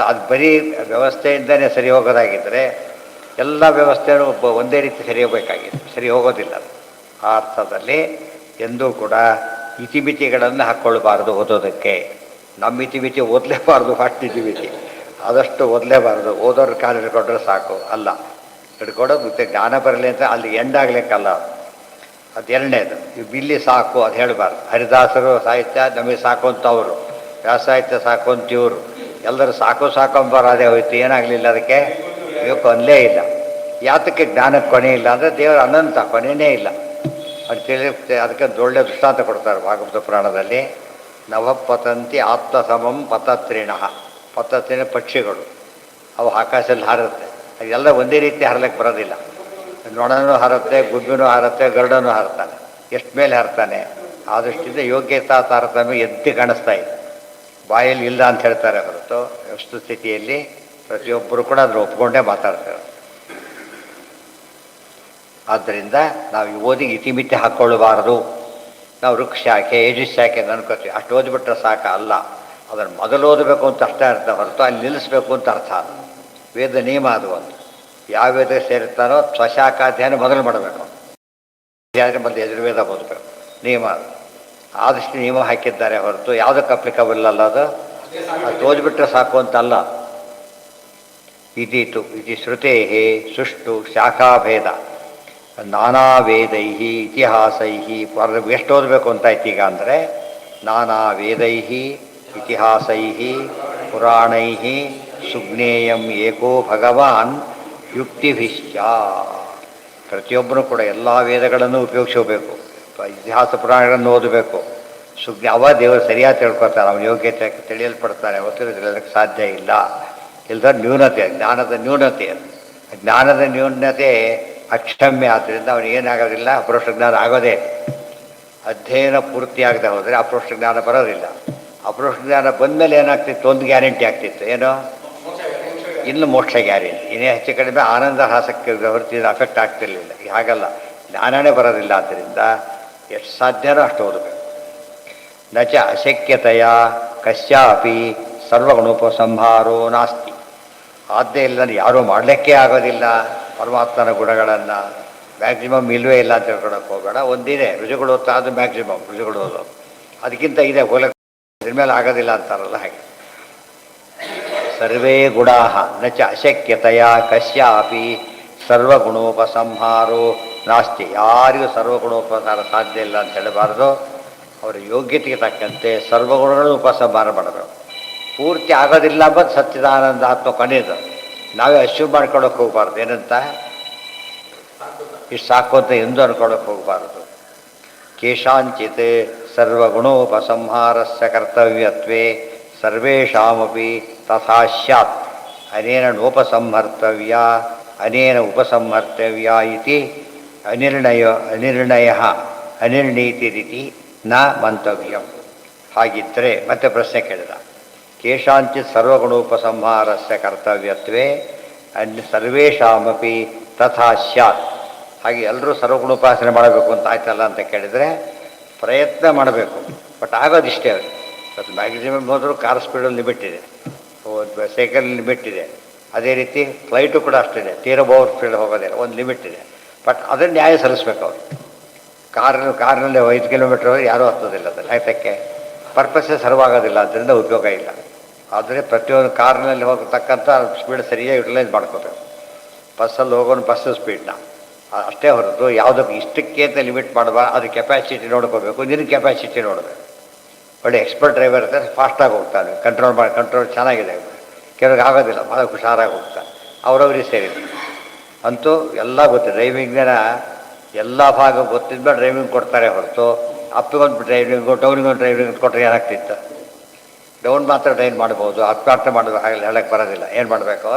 Speaker 1: ಅದು ಬರೀ ವ್ಯವಸ್ಥೆಯಿಂದನೇ ಸರಿ ಹೋಗೋದಾಗಿದ್ದರೆ ಎಲ್ಲ ವ್ಯವಸ್ಥೆಯೂ ಒಂದೇ ರೀತಿ ಸರಿ ಹೋಗಬೇಕಾಗಿತ್ತು, ಸರಿ ಹೋಗೋದಿಲ್ಲ. ಆ ಅರ್ಥದಲ್ಲಿ ಎಂದೂ ಕೂಡ ಇತಿಮಿತಿಗಳನ್ನು ಹಾಕ್ಕೊಳ್ಬಾರ್ದು ಓದೋದಕ್ಕೆ. ನಮ್ಮ ಇತಿಮಿತಿ ಓದಲೇಬಾರ್ದು, ಫಾಸ್ಟ್ ಇತಿಮಿತಿ ಆದಷ್ಟು ಓದಲೇಬಾರ್ದು. ಓದೋರ ಕಾಲ ಹಿಡ್ಕೊಂಡ್ರೆ ಸಾಕು ಅಲ್ಲ, ಹಿಡ್ಕೊಡೋದು ಮತ್ತೆ ಜ್ಞಾನ ಬರಲಿ ಅಂತ ಅಲ್ಲಿ ಎಂಡಾಗಲಿಕ್ಕಲ್ಲ. ಅದು ಎರಡನೇದು. ಇಲ್ಲಿ ಸಾಕು ಅದು ಹೇಳಬಾರ್ದು. ಹರಿದಾಸರು ಸಾಹಿತ್ಯ ನಮಗೆ ಸಾಕು ಅಂತ ಅವರು, ವ್ಯಾಸ ಸಾಹಿತ್ಯ ಸಾಕು ಅಂತ ಇವರು, ಎಲ್ಲರೂ ಸಾಕು ಸಾಕು ಅಂಬಾರದೇ ಹೋಯ್ತು. ಏನಾಗಲಿಲ್ಲ ಅದಕ್ಕೆ? ಇವಕ್ಕೆ ಅಲ್ಲೇ ಇಲ್ಲ. ಯಾತಕ್ಕೆ ಜ್ಞಾನಕ್ಕೆ ಕೊನೆ ಇಲ್ಲ ಅಂದರೆ ದೇವರ ಅನಂತ, ಕೊನೆಯೇ ಇಲ್ಲ. ಅದು ತಿಳಿಯುತ್ತೆ. ಅದಕ್ಕೆ ಒಳ್ಳೆಯ ದೃಷ್ಟಾಂತ ಕೊಡ್ತಾರೆ ಭಾಗವತ ಪುರಾಣದಲ್ಲಿ. ನವಪತಂತಿ ಆತ್ಮಸಮಂ ಪತತ್ರಿಣ. ಪತತ್ರಿಣ ಪಕ್ಷಿಗಳು, ಅವು ಆಕಾಶದಲ್ಲಿ ಹಾರುತ್ತೆ. ಅದೆಲ್ಲ ಒಂದೇ ರೀತಿ ಹಾರಲಿಕ್ಕೆ ಬರೋದಿಲ್ಲ. ನೊಣನೂ ಹಾರುತ್ತೆ, ಗುಬ್ಬಿನೂ ಹಾರುತ್ತೆ, ಗರುಡನೂ ಹಾರ್ತಾನೆ. ಎಷ್ಟು ಮೇಲೆ ಹಾರ್ತಾನೆ ಆ ದೃಷ್ಟಿಯಿಂದ ಯೋಗ್ಯತಾ ತಾರತಮ್ಯ ಎದ್ದು ಕಾಣಿಸ್ತಾ ಇದೆ. ಬಾಯಲ್ಲಿ ಇಲ್ಲ ಅಂತ ಹೇಳ್ತಾರೆ ಹೊರತು ವಸ್ತು ಸ್ಥಿತಿಯಲ್ಲಿ ಪ್ರತಿಯೊಬ್ಬರು ಕೂಡ ಅದನ್ನು ಒಪ್ಕೊಂಡೇ ಮಾತಾಡ್ತಾರೆ. ಆದ್ದರಿಂದ ನಾವು ಈ ಓದಿಗೆ ಇತಿಮಿತಿ ಹಾಕ್ಕೊಳ್ಳಬಾರದು. ನಾವು ವೃಕ್ಷ ಶಾಖೆ ಯಜುಸ್ ಶಾಖೆ ಅಂತ ಅನ್ಕೋತೀವಿ. ಅಷ್ಟು ಓದಿಬಿಟ್ರೆ ಸಾಕ ಅಲ್ಲ, ಅದನ್ನು ಮೊದಲು ಓದಬೇಕು ಅಂತ ಅಷ್ಟೇ ಅರ್ಥ ಹೊರತು ಅಲ್ಲಿ ನಿಲ್ಲಿಸಬೇಕು ಅಂತ ಅರ್ಥ. ಅದು ವೇದ ನಿಯಮ. ಅದು ಒಂದು ಯಾವ ವೇದ ಸೇರುತ್ತಾನೋ ಸ್ವಶಾಖಾಧ್ಯಾಯ ಮೊದಲು ಮಾಡಬೇಕು, ಮೊದಲು ಯಜುರ್ವೇದ ಓದಬೇಕು, ನಿಯಮ. ಅದು ಆದಷ್ಟು ನಿಯಮ ಹಾಕಿದ್ದಾರೆ ಹೊರತು ಯಾವುದಕ್ಕೆ ಅಪ್ಲಿಕಬಲ್ ಅಲ್ಲ. ಅದು ಓದಿಬಿಟ್ರೆ ಸಾಕು ಅಂತಲ್ಲ. ಇದಿತು ಇತಿ ಶ್ರುತೇ ಸುಷ್ಟು ಶಾಖಾಭೇದ ನಾನಾ ವೇದೈ ಇತಿಹಾಸೈ. ಎಷ್ಟು ಓದಬೇಕು ಅಂತಾಯ್ತು ಈಗ ಅಂದರೆ, ನಾನಾ ವೇದೈ ಇತಿಹಾಸೈ ಪುರಾಣೈ ಸುಜ್ಞೇಯಂ ಏಕೋ ಭಗವಾನ್ ಯುಕ್ತಿಭಿಶ್ಚ. ಪ್ರತಿಯೊಬ್ಬರೂ ಕೂಡ ಎಲ್ಲ ವೇದಗಳನ್ನು ಉಪಯೋಗಿಸಬೇಕು, ಇತಿಹಾಸ ಪುರಾಣಗಳನ್ನು ಓದಬೇಕು. ಅವ ದೇವರು ಸರಿಯಾಗಿ ತಿಳ್ಕೊತಾನೆ, ಅವನ ಯೋಗ್ಯತೆ ತಿಳಿಯಲ್ಪಡ್ತಾನೆ. ಹೊತ್ತು ತಿಳಿಯೋದಕ್ಕೆ ಸಾಧ್ಯ ಇಲ್ಲ. ಇಲ್ಲದ ನ್ಯೂನತೆ, ಜ್ಞಾನದ ನ್ಯೂನತೆ. ಜ್ಞಾನದ ನ್ಯೂನತೆ ಅಕ್ಷಮ್ಯ. ಆದ್ದರಿಂದ ಅವನಿಗೆ ಏನಾಗೋದಿಲ್ಲ, ಅಪರೋಕ್ಷ ಜ್ಞಾನ ಆಗೋದೇ. ಅಧ್ಯಯನ ಪೂರ್ತಿಯಾಗದೆ ಹೋದರೆ ಅಪರೋಕ್ಷ ಜ್ಞಾನ ಬರೋದಿಲ್ಲ. ಅಪರೋಕ್ಷ ಜ್ಞಾನ ಬಂದಮೇಲೆ ಏನಾಗ್ತಿತ್ತು, ಒಂದು ಗ್ಯಾರಂಟಿ ಆಗ್ತಿತ್ತು. ಏನೋ ಇನ್ನು ಮೋಕ್ಷ ಗ್ಯಾರಂಟಿ. ಇನ್ನೇ ಹೆಚ್ಚು ಕಡಿಮೆ ಆನಂದ ಹಾಸಕ್ಕೆ ಹೊರತಿದ ಅಫೆಕ್ಟ್ ಆಗ್ತಿರ್ಲಿಲ್ಲ. ಹಾಗಲ್ಲ, ಜ್ಞಾನನೇ ಬರೋದಿಲ್ಲ. ಆದ್ದರಿಂದ ಎಷ್ಟು ಸಾಧ್ಯನೋ ಅಷ್ಟು ಓದಬೇಕು. ನಚ ಅಶಕ್ಯತೆಯ ಕಶ್ಯಾಪಿ ಸರ್ವಗುಣೋಪಸಂಹಾರೋ ನಾಸ್ತಿ. ಆದ್ದೇ ಇಲ್ಲ, ಯಾರೂ ಮಾಡಲಿಕ್ಕೆ ಆಗೋದಿಲ್ಲ ಪರಮಾತ್ಮನ ಗುಣಗಳನ್ನು. ಮ್ಯಾಕ್ಸಿಮಮ್ ಇಲ್ಲವೇ ಇಲ್ಲ ಅಂತ ತಿಳ್ಕೊಳಕ್ಕೆ ಹೋಗೋಣ. ಒಂದಿದೆ ರುಜುಗಳು ಓದ್ತಾ, ಅದು ಮ್ಯಾಕ್ಸಿಮಮ್ ರುಜುಗಳು ಓದೋದು. ಅದಕ್ಕಿಂತ ಇದೆ ಹೋಲಕ್ಕೆ ಇದ್ರ ಮೇಲೆ ಆಗೋದಿಲ್ಲ ಅಂತಾರಲ್ಲ ಹಾಗೆ. ಸರ್ವೇ ಗುಣಾ ನಚ ಅಶಕ್ಯತೆಯ ಕಶ್ಯಾಪಿ ಸರ್ವಗುಣೋಪಸಂಹಾರೋ ನಾಸ್ತಿ. ಯಾರಿಗೂ ಸರ್ವಗುಣೋಪಸಾರ ಸಾಧ್ಯ ಇಲ್ಲ ಅಂತ ಹೇಳಬಾರ್ದು. ಅವರ ಯೋಗ್ಯತೆಗೆ ತಕ್ಕಂತೆ ಸರ್ವಗುಣಗಳನ್ನು ಉಪಸಂಹಾರ ಮಾಡಬೇಕು. ಪೂರ್ತಿ ಆಗೋದಿಲ್ಲ ಅಂಬದು ಸಚ್ಚಿದಾನಂದ ಆತ್ಮ ಕೊನೆಯದು. ನಾವೇ ಅಶ್ಯೂಮ್ ಮಾಡ್ಕೊಳ್ಳೋಕೆ ಹೋಗಬಾರ್ದು. ಏನಂತ ಇಷ್ಟು ಸಾಕು ಅಂತ ಎಂದೂ ಅನ್ಕೊಳ್ಳೋಕೆ ಹೋಗಬಾರ್ದು. ಕೇಶಾಂಚಿತ್ ಸರ್ವಗುಣೋಪಸಂಹಾರಸ್ಯ ಕರ್ತವ್ಯತ್ವೇ ಸರ್ವೇಷಾಮಪಿ ತಥಾ ಸ್ಯಾತ್. ಅನೇನ ನೋಪಸಂಹರ್ತವ್ಯ ಅನೇನ ಉಪಸಂಹರ್ತವ್ಯ ಇತಿ ಅನಿರ್ಣೀತಿ ರೀತಿ ನ ಮಂತವ್ಯಂ. ಹಾಗಿದ್ದರೆ ಮತ್ತೆ ಪ್ರಶ್ನೆ ಕೇಳಿದ, ಕೇಶಾಂಚಿತ್ ಸರ್ವಗುಣೋಪಸಂಹಾರಸ್ಯ ಕರ್ತವ್ಯತ್ವೇ ಸರ್ವೇಷಾಮಪಿ ತಥಾ ಸ್ಯಾತ್. ಹಾಗೆ ಎಲ್ಲರೂ ಸರ್ವಗುಣೋಪಾಸನೆ ಮಾಡಬೇಕು ಅಂತ ಆಯ್ತಲ್ಲ ಅಂತ ಕೇಳಿದರೆ, ಪ್ರಯತ್ನ ಮಾಡಬೇಕು, ಬಟ್ ಆಗೋದಿಷ್ಟೇ. ಅವರು ಅದು ಮ್ಯಾಕ್ಸಿಮಮ್ ಹೋದರೂ ಕಾರ್ ಸ್ಪೀಡಲ್ಲಿ ಲಿಮಿಟ್ ಇದೆ, ಸೈಕಲ್ ಲಿಮಿಟ್ ಇದೆ. ಅದೇ ರೀತಿ ಫ್ಲೈಟು ಕೂಡ ಅಷ್ಟಿದೆ, ತೀರ ಓವರ್ ಸ್ಪೀಡ್ ಹೋಗೋದಿಲ್ಲ, ಒಂದು ಲಿಮಿಟ್ ಇದೆ. ಬಟ್ ಅದನ್ನು ನ್ಯಾಯ ಸಲ್ಲಿಸ್ಬೇಕು ಅವರು. ಕಾರ್ನಲ್ಲಿ 5 ಕಿಲೋಮೀಟ್ರ್ ಹೋಗಿ ಯಾರೂ ಹತ್ತೋದಿಲ್ಲ. ಅದನ್ನು ಯಾತಕ್ಕೆ, ಪರ್ಪಸ್ಸೇ ಸರ್ವ್ ಆಗೋದಿಲ್ಲ, ಅದರಿಂದ ಉಪಯೋಗ ಇಲ್ಲ. ಆದರೆ ಪ್ರತಿಯೊಂದು ಕಾರ್ನಲ್ಲಿ ಹೋಗತಕ್ಕಂಥ ಸ್ಪೀಡ್ ಸರಿಯಾಗಿ ಯುಟಿಲೈಸ್ ಮಾಡ್ಕೋಬೇಕು. ಬಸ್ಸಲ್ಲಿ ಹೋಗೋನು ಬಸ್ಸು ಸ್ಪೀಡ್ನ ಅಷ್ಟೇ ಹೊರತು ಯಾವುದಕ್ಕೆ ಇಷ್ಟಕ್ಕೆ ಅಂತ ಲಿಮಿಟ್ ಮಾಡಬಾರ್ದು. ಅದು ಕೆಪಾಸಿಟಿ ನೋಡ್ಕೋಬೇಕು, ನಿನ್ನ ಕೆಪಾಸಿಟಿ ನೋಡಬೇಕು. ಒಳ್ಳೆ ಎಕ್ಸ್ಪರ್ಟ್ ಡ್ರೈವರ್ ಇರ್ತಾರೆ, ಫಾಸ್ಟಾಗಿ ಹೋಗ್ತಾನೆ, ಕಂಟ್ರೋಲ್ ಚೆನ್ನಾಗಿದೆ. ಕೆಲವ್ರಿಗೆ ಆಗೋದಿಲ್ಲ, ಭಾಳ ಹುಷಾರಾಗಿ ಹೋಗ್ತಾನೆ. ಅವರವ್ರಿಗೆ ಸೇರಿದೆ. ಅಂತೂ ಎಲ್ಲ ಗೊತ್ತಿದೆ. ಡ್ರೈವಿಂಗ್ನ ಎಲ್ಲ ಭಾಗ ಗೊತ್ತಿದ್ಮೇಲೆ ಡ್ರೈವಿಂಗ್ ಕೊಡ್ತಾರೆ ಹೊರತು ಅಪ್ಪಿಗೊಂದು ಡ್ರೈವಿಂಗು ಡೌನಿಗೊಂದು ಡ್ರೈವಿಂಗ್ ಕೊಟ್ಟರೆ ಏನಾಗ್ತಿತ್ತು. ಡೌನ್ ಮಾತ್ರ ಡ್ರೈವ್ ಮಾಡ್ಬೋದು, ಅಪ್ ಮಾತ್ರ ಮಾಡಬೇಕು, ಹಾಗೆ ಹೇಳಕ್ಕೆ ಬರೋದಿಲ್ಲ. ಏನು ಮಾಡಬೇಕು,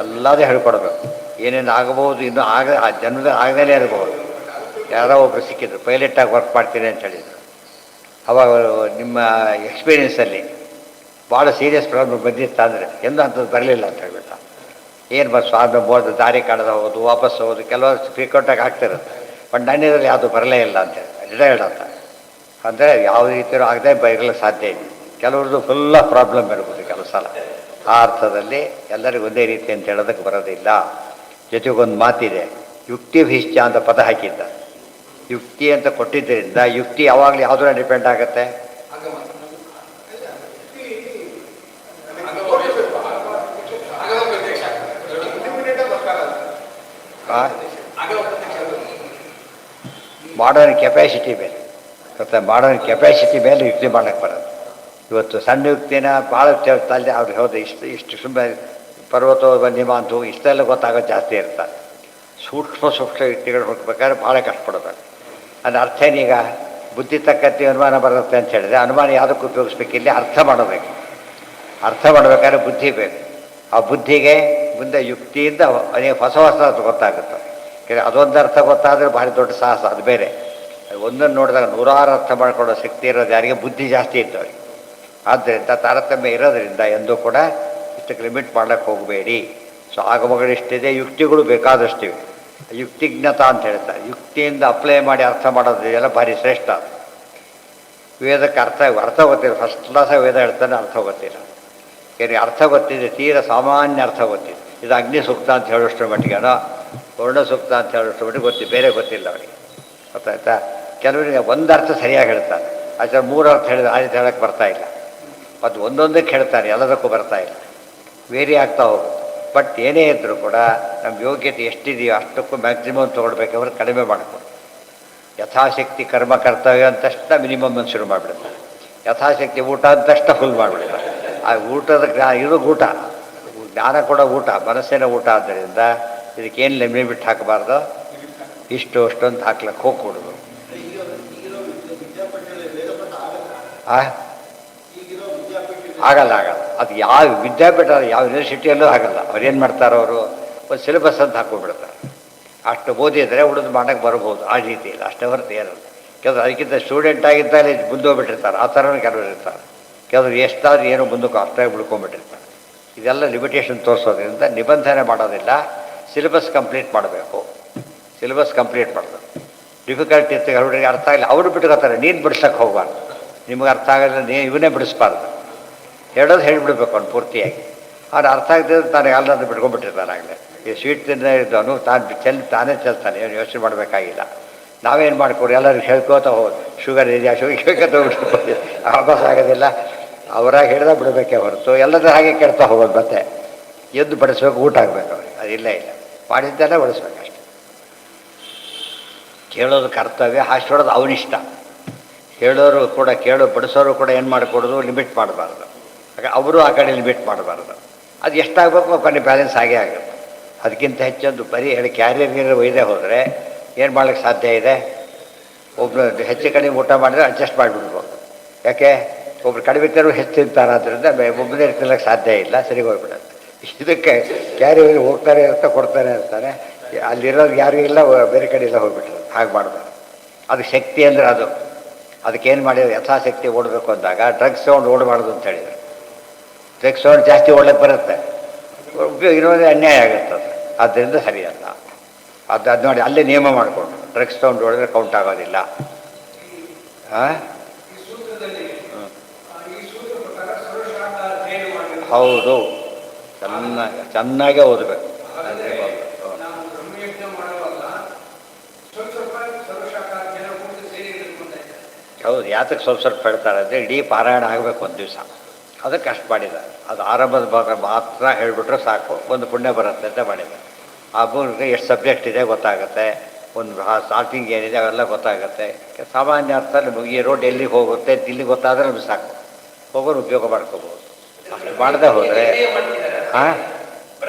Speaker 1: ಎಲ್ಲದೂ ಹೇಳ್ಕೊಡ್ಬೇಕು. ಏನೇನು ಆಗಬಹುದು, ಇನ್ನೂ ಆ ಜನ್ಮದ ಆಗದೇ ಇರಬಹುದು. ಯಾರೋ ಒಬ್ಬರು ಸಿಕ್ಕಿದ್ರು, ಪೈಲಟಾಗಿ ವರ್ಕ್ ಮಾಡ್ತೀನಿ ಅಂತ ಹೇಳಿದರು. ಅವಾಗ ನಿಮ್ಮ ಎಕ್ಸ್ಪೀರಿಯೆನ್ಸಲ್ಲಿ ಭಾಳ ಸೀರಿಯಸ್ ಪ್ರಾಬ್ಲಮ್ ಬಂದಿತ್ತು ಅಂದರೆ ಎಂದೂ ಅಂಥದ್ದು ಬರಲಿಲ್ಲ ಅಂತ ಹೇಳ್ಬಿಟ್ಟ. ಏನು ಸ್ವಾಮಿ ಬೋರ್ದು ದಾರಿ ಕಾಣದ ಹೋಗೋದು, ವಾಪಸ್ ಹೋಗೋದು, ಕೆಲವರು ಫ್ರೀಕ್ವೆಂಟಾಗಿ ಆಗ್ತಿರುತ್ತೆ. ಬಟ್ ನನ್ನಿದ್ರಲ್ಲಿ ಯಾವುದು ಬರಲೇ ಇಲ್ಲ ಅಂತೇಳಿ ರಿಟೈರ್ಡ್ ಅಂತ. ಅಂದರೆ ಯಾವ ರೀತಿಯೂ ಆಗದೆ ಬರಲಿಕ್ಕೆ ಸಾಧ್ಯ ಇದೆ. ಕೆಲವ್ರದ್ದು ಫುಲ್ಲ ಪ್ರಾಬ್ಲಮ್ ಇರ್ಬೋದು ಕೆಲವು ಸಲ. ಆ ಅರ್ಥದಲ್ಲಿ ಎಲ್ಲರಿಗೂ ಒಂದೇ ರೀತಿ ಅಂತ ಹೇಳೋದಕ್ಕೆ ಬರೋದಿಲ್ಲ. ಜೊತೆಗೊಂದು ಮಾತಿದೆ, ಯುಕ್ತಿಭೀಶ್ಚ ಅಂತ ಪದ ಹಾಕಿದ್ದ. ಯುಕ್ತಿ ಅಂತ ಕೊಟ್ಟಿದ್ದರಿಂದ ಯುಕ್ತಿ ಯಾವಾಗಲೂ ಯಾವುದರ ಡಿಪೆಂಡ್ ಆಗುತ್ತೆ. ಮಾಡರ್ನ್ ಕೆಪಾಸಿಟಿ ಮೇಲೆ ಮತ್ತು ಮಾಡರ್ನ್ ಕೆಪಾಸಿಟಿ ಮೇಲೆ ಯುಕ್ತಿ ಮಾಡೋಕ್ಕೆ ಬರೋದು. ಇವತ್ತು ಸಣ್ಣ ಯುಕ್ತಿನ ಭಾಳ ತಲ್ಲಿ ಅವ್ರು ಹೌದು ಇಷ್ಟು ಸುಮ್ಮನೆ ಪರ್ವತ ನಿಮಾಂತು ಇಷ್ಟೆಲ್ಲ ಗೊತ್ತಾಗೋದು ಜಾಸ್ತಿ ಇರ್ತಾರೆ. ಸೂಕ್ಷ್ಮ ಯುಕ್ತಿಗಳು ಹುಡುಕ್ಬೇಕಾದ್ರೆ ಭಾಳ ಕಷ್ಟಪಡಬೇಕು. ಅದು ಅರ್ಥ ಏನೀಗ ಬುದ್ಧಿ ತಕ್ಕಂತೆ ಅನುಮಾನ ಬರುತ್ತೆ ಅಂತ ಹೇಳಿದ್ರೆ ಅನುಮಾನ ಯಾವುದಕ್ಕೆ ಉಪಯೋಗಿಸ್ಬೇಕು, ಇಲ್ಲಿ ಅರ್ಥ ಮಾಡಬೇಕು. ಅರ್ಥ ಮಾಡಬೇಕಾದ್ರೆ ಬುದ್ಧಿ ಬೇಕು. ಆ ಬುದ್ಧಿಗೆ ಮುಂದೆ ಯುಕ್ತಿಯಿಂದ ಅನೇಕ ಹೊಸ ಹೊಸ ಗೊತ್ತಾಗುತ್ತೆ. ಅದೊಂದು ಅರ್ಥ ಗೊತ್ತಾದರೆ ಭಾರಿ ದೊಡ್ಡ ಸಾಹಸ, ಅದು ಬೇರೆ. ಒಂದನ್ನು ನೋಡಿದಾಗ ನೂರಾರು ಅರ್ಥ ಮಾಡ್ಕೊಳ್ಳೋ ಶಕ್ತಿ ಇರೋದು ಯಾರಿಗೆ? ಬುದ್ಧಿ ಜಾಸ್ತಿ ಇದ್ದವ್ರಿಗೆ. ಆದ್ದರಿಂದ ತಾರತಮ್ಯ ಇರೋದರಿಂದ ಎಂದೂ ಕೂಡ ಇಷ್ಟಕ್ಕೆ ಲಿಮಿಟ್ ಮಾಡ್ಲಿಕ್ಕೆ ಹೋಗಬೇಡಿ. ಸೊ ಆಗಮಗಳಿಷ್ಟಿದೆ, ಯುಕ್ತಿಗಳು ಬೇಕಾದಷ್ಟಿವೆ. ಯುಕ್ತಿಜ್ಞತಾ ಅಂತ ಹೇಳ್ತಾರೆ. ಯುಕ್ತಿಯಿಂದ ಅಪ್ಲೈ ಮಾಡಿ ಅರ್ಥ ಮಾಡೋದು ಎಲ್ಲ ಭಾರಿ ಶ್ರೇಷ್ಠ. ವೇದಕ್ಕೆ ಅರ್ಥ ಗೊತ್ತಿಲ್ಲ, ಫಸ್ಟ್ ಕ್ಲಾಸ ವೇದ ಹೇಳ್ತಾನೆ, ಅರ್ಥ ಗೊತ್ತಿಲ್ಲ. ಏನಿಗೆ ಅರ್ಥ ಗೊತ್ತಿದೆ, ತೀರ ಸಾಮಾನ್ಯ ಅರ್ಥ ಗೊತ್ತಿದೆ. ಇದು ಅಗ್ನಿ ಸೂಕ್ತ ಅಂತ ಹೇಳೋಷ್ಟ್ರ ಮಟ್ಟಿಗೆನೋ ವರ್ಣ ಸೂಕ್ತ ಅಂತ ಹೇಳೋಷ್ಟ್ರ ಮಟ್ಟಿಗೆ ಗೊತ್ತಿಲ್ಲ, ಬೇರೆ ಗೊತ್ತಿಲ್ಲ ಅವರಿಗೆ. ಗೊತ್ತಾಯ್ತಾ? ಕೆಲವರಿಗೆ ಒಂದು ಅರ್ಥ ಸರಿಯಾಗಿ ಹೇಳ್ತಾನೆ, ಆಚೆ ಮೂರು ಅರ್ಥ ಹೇಳಿದ್ರೆ ಆ ರೀತಿ ಹೇಳೋಕ್ಕೆ ಬರ್ತಾ ಇಲ್ಲ. ಅದು ಒಂದೊಂದಕ್ಕೆ ಹೇಳ್ತಾನೆ, ಎಲ್ಲದಕ್ಕೂ ಬರ್ತಾ ಇಲ್ಲ, ವೇರಿ ಆಗ್ತಾ ಹೋಗುತ್ತೆ. ಬಟ್ ಏನೇ ಇದ್ದರೂ ಕೂಡ ನಮ್ಮ ಯೋಗ್ಯತೆ ಎಷ್ಟಿದೆಯೋ ಅಷ್ಟಕ್ಕೂ ಮ್ಯಾಕ್ಸಿಮಮ್ ತೊಗೊಳ್ಬೇಕಾದ್ರೆ ಕಡಿಮೆ ಮಾಡಿಕೊಡು. ಯಥಾಶಕ್ತಿ ಕರ್ಮ ಕರ್ತವ್ಯ ಅಂತಷ್ಟ ಮಿನಿಮಮ್ ಅಂತ ಶುರು ಮಾಡಿಬಿಡ್ತಾರೆ. ಯಥಾಶಕ್ತಿ ಊಟ ಅಂತಷ್ಟ ಫುಲ್ ಮಾಡಿಬಿಡ್ತಾರೆ. ಆ ಊಟದ ಇದು ಊಟ, ಜ್ಞಾನ ಕೂಡ ಊಟ, ಮನಸ್ಸಿನ ಊಟ. ಆದ್ದರಿಂದ ಇದಕ್ಕೇನು ಲಿಮಿಟ್ ಹಾಕಬಾರ್ದು, ಇಷ್ಟು ಅಷ್ಟೊಂದು ಹಾಕ್ಲಿಕ್ಕೆ ಹೋಗ್ಕೊಡೋದು. ಆಗಲ್ಲ ಅದು ಯಾವ ವಿದ್ಯಾಪೀಠ ಯಾವ ಯೂನಿವರ್ಸಿಟಿಯಲ್ಲೂ ಆಗಲ್ಲ. ಅವ್ರೇನು ಮಾಡ್ತಾರೋ ಅವರು ಒಂದು ಸಿಲೆಬಸ್ ಅಂತ ಹಾಕ್ಕೊಂಡ್ಬಿಡ್ತಾರೆ. ಅಷ್ಟು ಓದಿದರೆ ಉಳಿದು ಮಾಡಕ್ಕೆ ಬರ್ಬೋದು, ಆ ರೀತಿ ಇಲ್ಲ. ಅಷ್ಟೇ ಹೊರತು ಏನಲ್ಲ. ಕೆಲವರು ಅದಕ್ಕಿಂತ ಸ್ಟೂಡೆಂಟ್ ಆಗಿದ್ದಲ್ಲಿ ಮುಂದೆ ಹೋಗ್ಬಿಟ್ಟಿರ್ತಾರೆ, ಆ ಥರನೂ ಕೆಲವರು ಇರ್ತಾರೆ. ಕೆಲವರು ಎಷ್ಟಾದ್ರೂ ಏನೋ ಮುಂದಕ್ಕೆ ಅಷ್ಟಾಗಿ ಬಿಡ್ಕೊಂಡ್ಬಿಟ್ಟಿರ್ತಾರೆ. ಇದೆಲ್ಲ ಲಿಮಿಟೇಷನ್ ತೋರಿಸೋದ್ರಿಂದ ನಿಬಂಧನೆ ಮಾಡೋದಿಲ್ಲ. ಸಿಲೆಬಸ್ ಕಂಪ್ಲೀಟ್ ಮಾಡಬೇಕು. ಸಿಲೆಬಸ್ ಕಂಪ್ಲೀಟ್ ಮಾಡೋದು ಡಿಫಿಕಲ್ಟಿ ಇತ್ತು, ಅವ್ರಿಗೆ ಅರ್ಥ ಆಗಿಲ್ಲ ಅವರು ಬಿಟ್ಕೋತಾರೆ. ನೀನು ಬಿಡ್ಸೋಕ್ಕೆ ಹೋಗಬಾರ್ದು, ನಿಮಗೆ ಅರ್ಥ ಆಗಲ್ಲ ಇವನೇ ಬಿಡಿಸ್ಬಾರ್ದು. ಹೇಳೋದು ಹೇಳಿಬಿಡ್ಬೇಕು ಅವ್ನು ಪೂರ್ತಿಯಾಗಿ. ಅವ್ನು ಅರ್ಥ ಆಗ್ತಿದ್ರೆ ತಾನು ಎಲ್ಲರೂ ಬಿಟ್ಕೊಂಡ್ಬಿಟ್ಟಿರ್ತಾನೆ. ಆಗಲೇ ಈ ಸ್ವೀಟ್ ತಿಂದ ಇದ್ದವನು ತಾನೇ ಚೆಲ್ತಾನೆ, ಏನು ಯೋಚನೆ ಮಾಡಬೇಕಾಗಿಲ್ಲ. ನಾವೇನು ಮಾಡ್ಕೊಡಿ ಎಲ್ಲರಿಗೂ ಹೇಳ್ಕೋತ ಹೋಗೋದು, ಶುಗರ್ ಇದೆಯಾ ಶುಗರ್ ಹೇಳ್ಕೊತ ಹೋಗ್ಬಿಟ್ಟು ಅಭ್ಯಾಸ ಆಗೋದಿಲ್ಲ. ಅವರಾಗಿ ಹೇಳ್ದ ಬಿಡಬೇಕೇ ಹೊರತು ಎಲ್ಲದೂ ಹಾಗೆ ಕೇಳ್ತಾ ಹೋಗೋದು. ಮತ್ತೆ ಎದ್ದು ಬಡಿಸ್ಬೇಕು, ಊಟ ಆಗಬೇಕು ಅವ್ರಿಗೆ. ಅದಿಲ್ಲ ಇಲ್ಲ, ಮಾಡಿದ್ದೆಲ್ಲ ಬಡಿಸ್ಬೇಕು ಅಷ್ಟೆ. ಕೇಳೋದು ಕರ್ತವ್ಯ, ಹಾಸ್ಟೋಡೋದು ಅವನಿಷ್ಟ. ಹೇಳೋರು ಕೂಡ ಬಡಿಸೋರು ಕೂಡ ಏನು ಮಾಡಿಕೊಡೋದು, ಲಿಮಿಟ್ ಮಾಡಬಾರ್ದು. ಅವರು ಆ ಕಡೆ ಲಿಮಿಟ್ ಮಾಡಬಾರ್ದು. ಅದು ಎಷ್ಟಾಗಬೇಕು ಕೊನೆ ಬ್ಯಾಲೆನ್ಸ್ ಆಗೇ ಆಗುತ್ತೆ. ಅದಕ್ಕಿಂತ ಹೆಚ್ಚೊಂದು ಬರೀ ಹೇಳಿ ಕ್ಯಾರಿಯರ್ಗೆ ಒಯ್ದೇ ಹೋದರೆ ಏನು ಮಾಡ್ಲಿಕ್ಕೆ ಸಾಧ್ಯ ಇದೆ? ಒಬ್ಬರು ಹೆಚ್ಚು ಕಡಿಮೆ ಊಟ ಮಾಡಿದ್ರೆ ಅಡ್ಜಸ್ಟ್ ಮಾಡಿಬಿಡ್ಬೋದು. ಯಾಕೆ? ಒಬ್ರು ಕಡಿಮೆ ತಿನ್ನೋರು ಹೆಚ್ಚು ತಿಂತಾರೆ, ಆದ್ದರಿಂದ ಒಬ್ಬನೇ ತಿನ್ನೋಕ್ಕೆ ಸಾಧ್ಯ ಇಲ್ಲ, ಸರಿ ಹೋಗ್ಬಿಡುತ್ತೆ. ಇದಕ್ಕೆ ಕ್ಯಾರಿಯರ್ ಹೋಗ್ತಾರೆ ಇರ್ತಾ ಕೊಡ್ತಾನೆ ಇರ್ತಾನೆ, ಅಲ್ಲಿರೋರು ಯಾರೂ ಇಲ್ಲ, ಬೇರೆ ಕಡೆ ಎಲ್ಲ ಹೋಗ್ಬಿಟ್ರು. ಹಾಗೆ ಮಾಡಬಾರ್ದು. ಅದು ಶಕ್ತಿ ಅಂದರೆ ಅದು. ಅದಕ್ಕೇನು ಮಾಡಿದ್ರು, ಯಥಾಶಕ್ತಿ ಓಡಬೇಕು ಅಂದಾಗ ಡ್ರಗ್ಸ್ ತೊಗೊಂಡು ಓಡಬಾರ್ದು ಅಂತ ಹೇಳಿದರು. ಡ್ರಗ್ಸ್ ತೊಗೊಂಡು ಜಾಸ್ತಿ ಓಡಕ್ಕೆ ಬರುತ್ತೆ, ಇರೋದೇ ಅನ್ಯಾಯ ಆಗುತ್ತೆ. ಆದ್ದರಿಂದ ಸರಿಯಲ್ಲ. ಅದು ನೋಡಿ ಅಲ್ಲೇ ನಿಯಮ ಮಾಡಿಕೊಂಡು ಡ್ರಗ್ಸ್ ತೊಗೊಂಡು ಓಡಿದ್ರೆ ಕೌಂಟ್ ಆಗೋದಿಲ್ಲ. ಹೌದು, ಚೆನ್ನಾಗೇ ಓದಬೇಕು. ಹೌದು, ಯಾತಕ್ಕೆ ಸ್ವಲ್ಪ ಹೇಳ್ತಾರೆ ಅಂದರೆ ಇಡೀ ಪಾರಾಯಣ ಆಗಬೇಕು ಒಂದು ದಿವಸ. ಅದಕ್ಕೆ ಅಷ್ಟು ಮಾಡಿದ್ದಾರೆ. ಅದು ಆರಂಭದ ಭಾಗ ಮಾತ್ರ ಹೇಳಿಬಿಟ್ರೆ ಸಾಕು, ಒಂದು ಪುಣ್ಯ ಬರುತ್ತೆ ಅಂತ ಮಾಡಿದ್ದಾರೆ. ಆ ಮೂಲಕ ಎಷ್ಟು ಸಬ್ಜೆಕ್ಟ್ ಇದೆ ಗೊತ್ತಾಗುತ್ತೆ, ಒಂದು ಸ್ಟಾರ್ಟಿಂಗ್ ಏನಿದೆ ಅವೆಲ್ಲ ಗೊತ್ತಾಗುತ್ತೆ. ಸಾಮಾನ್ಯ ಅರ್ಥ ನಿಮಗೆ ಈ ರೋಡ್ ಎಲ್ಲಿಗೆ ಹೋಗುತ್ತೆ ಇಲ್ಲಿ ಗೊತ್ತಾದರೆ ನಮ್ಗೆ ಸಾಕು, ಹೋಗೋರು ಉಪಯೋಗ ಮಾಡ್ಕೋಬೋದು. ಅಷ್ಟು ಮಾಡದೆ ಹೋದರೆ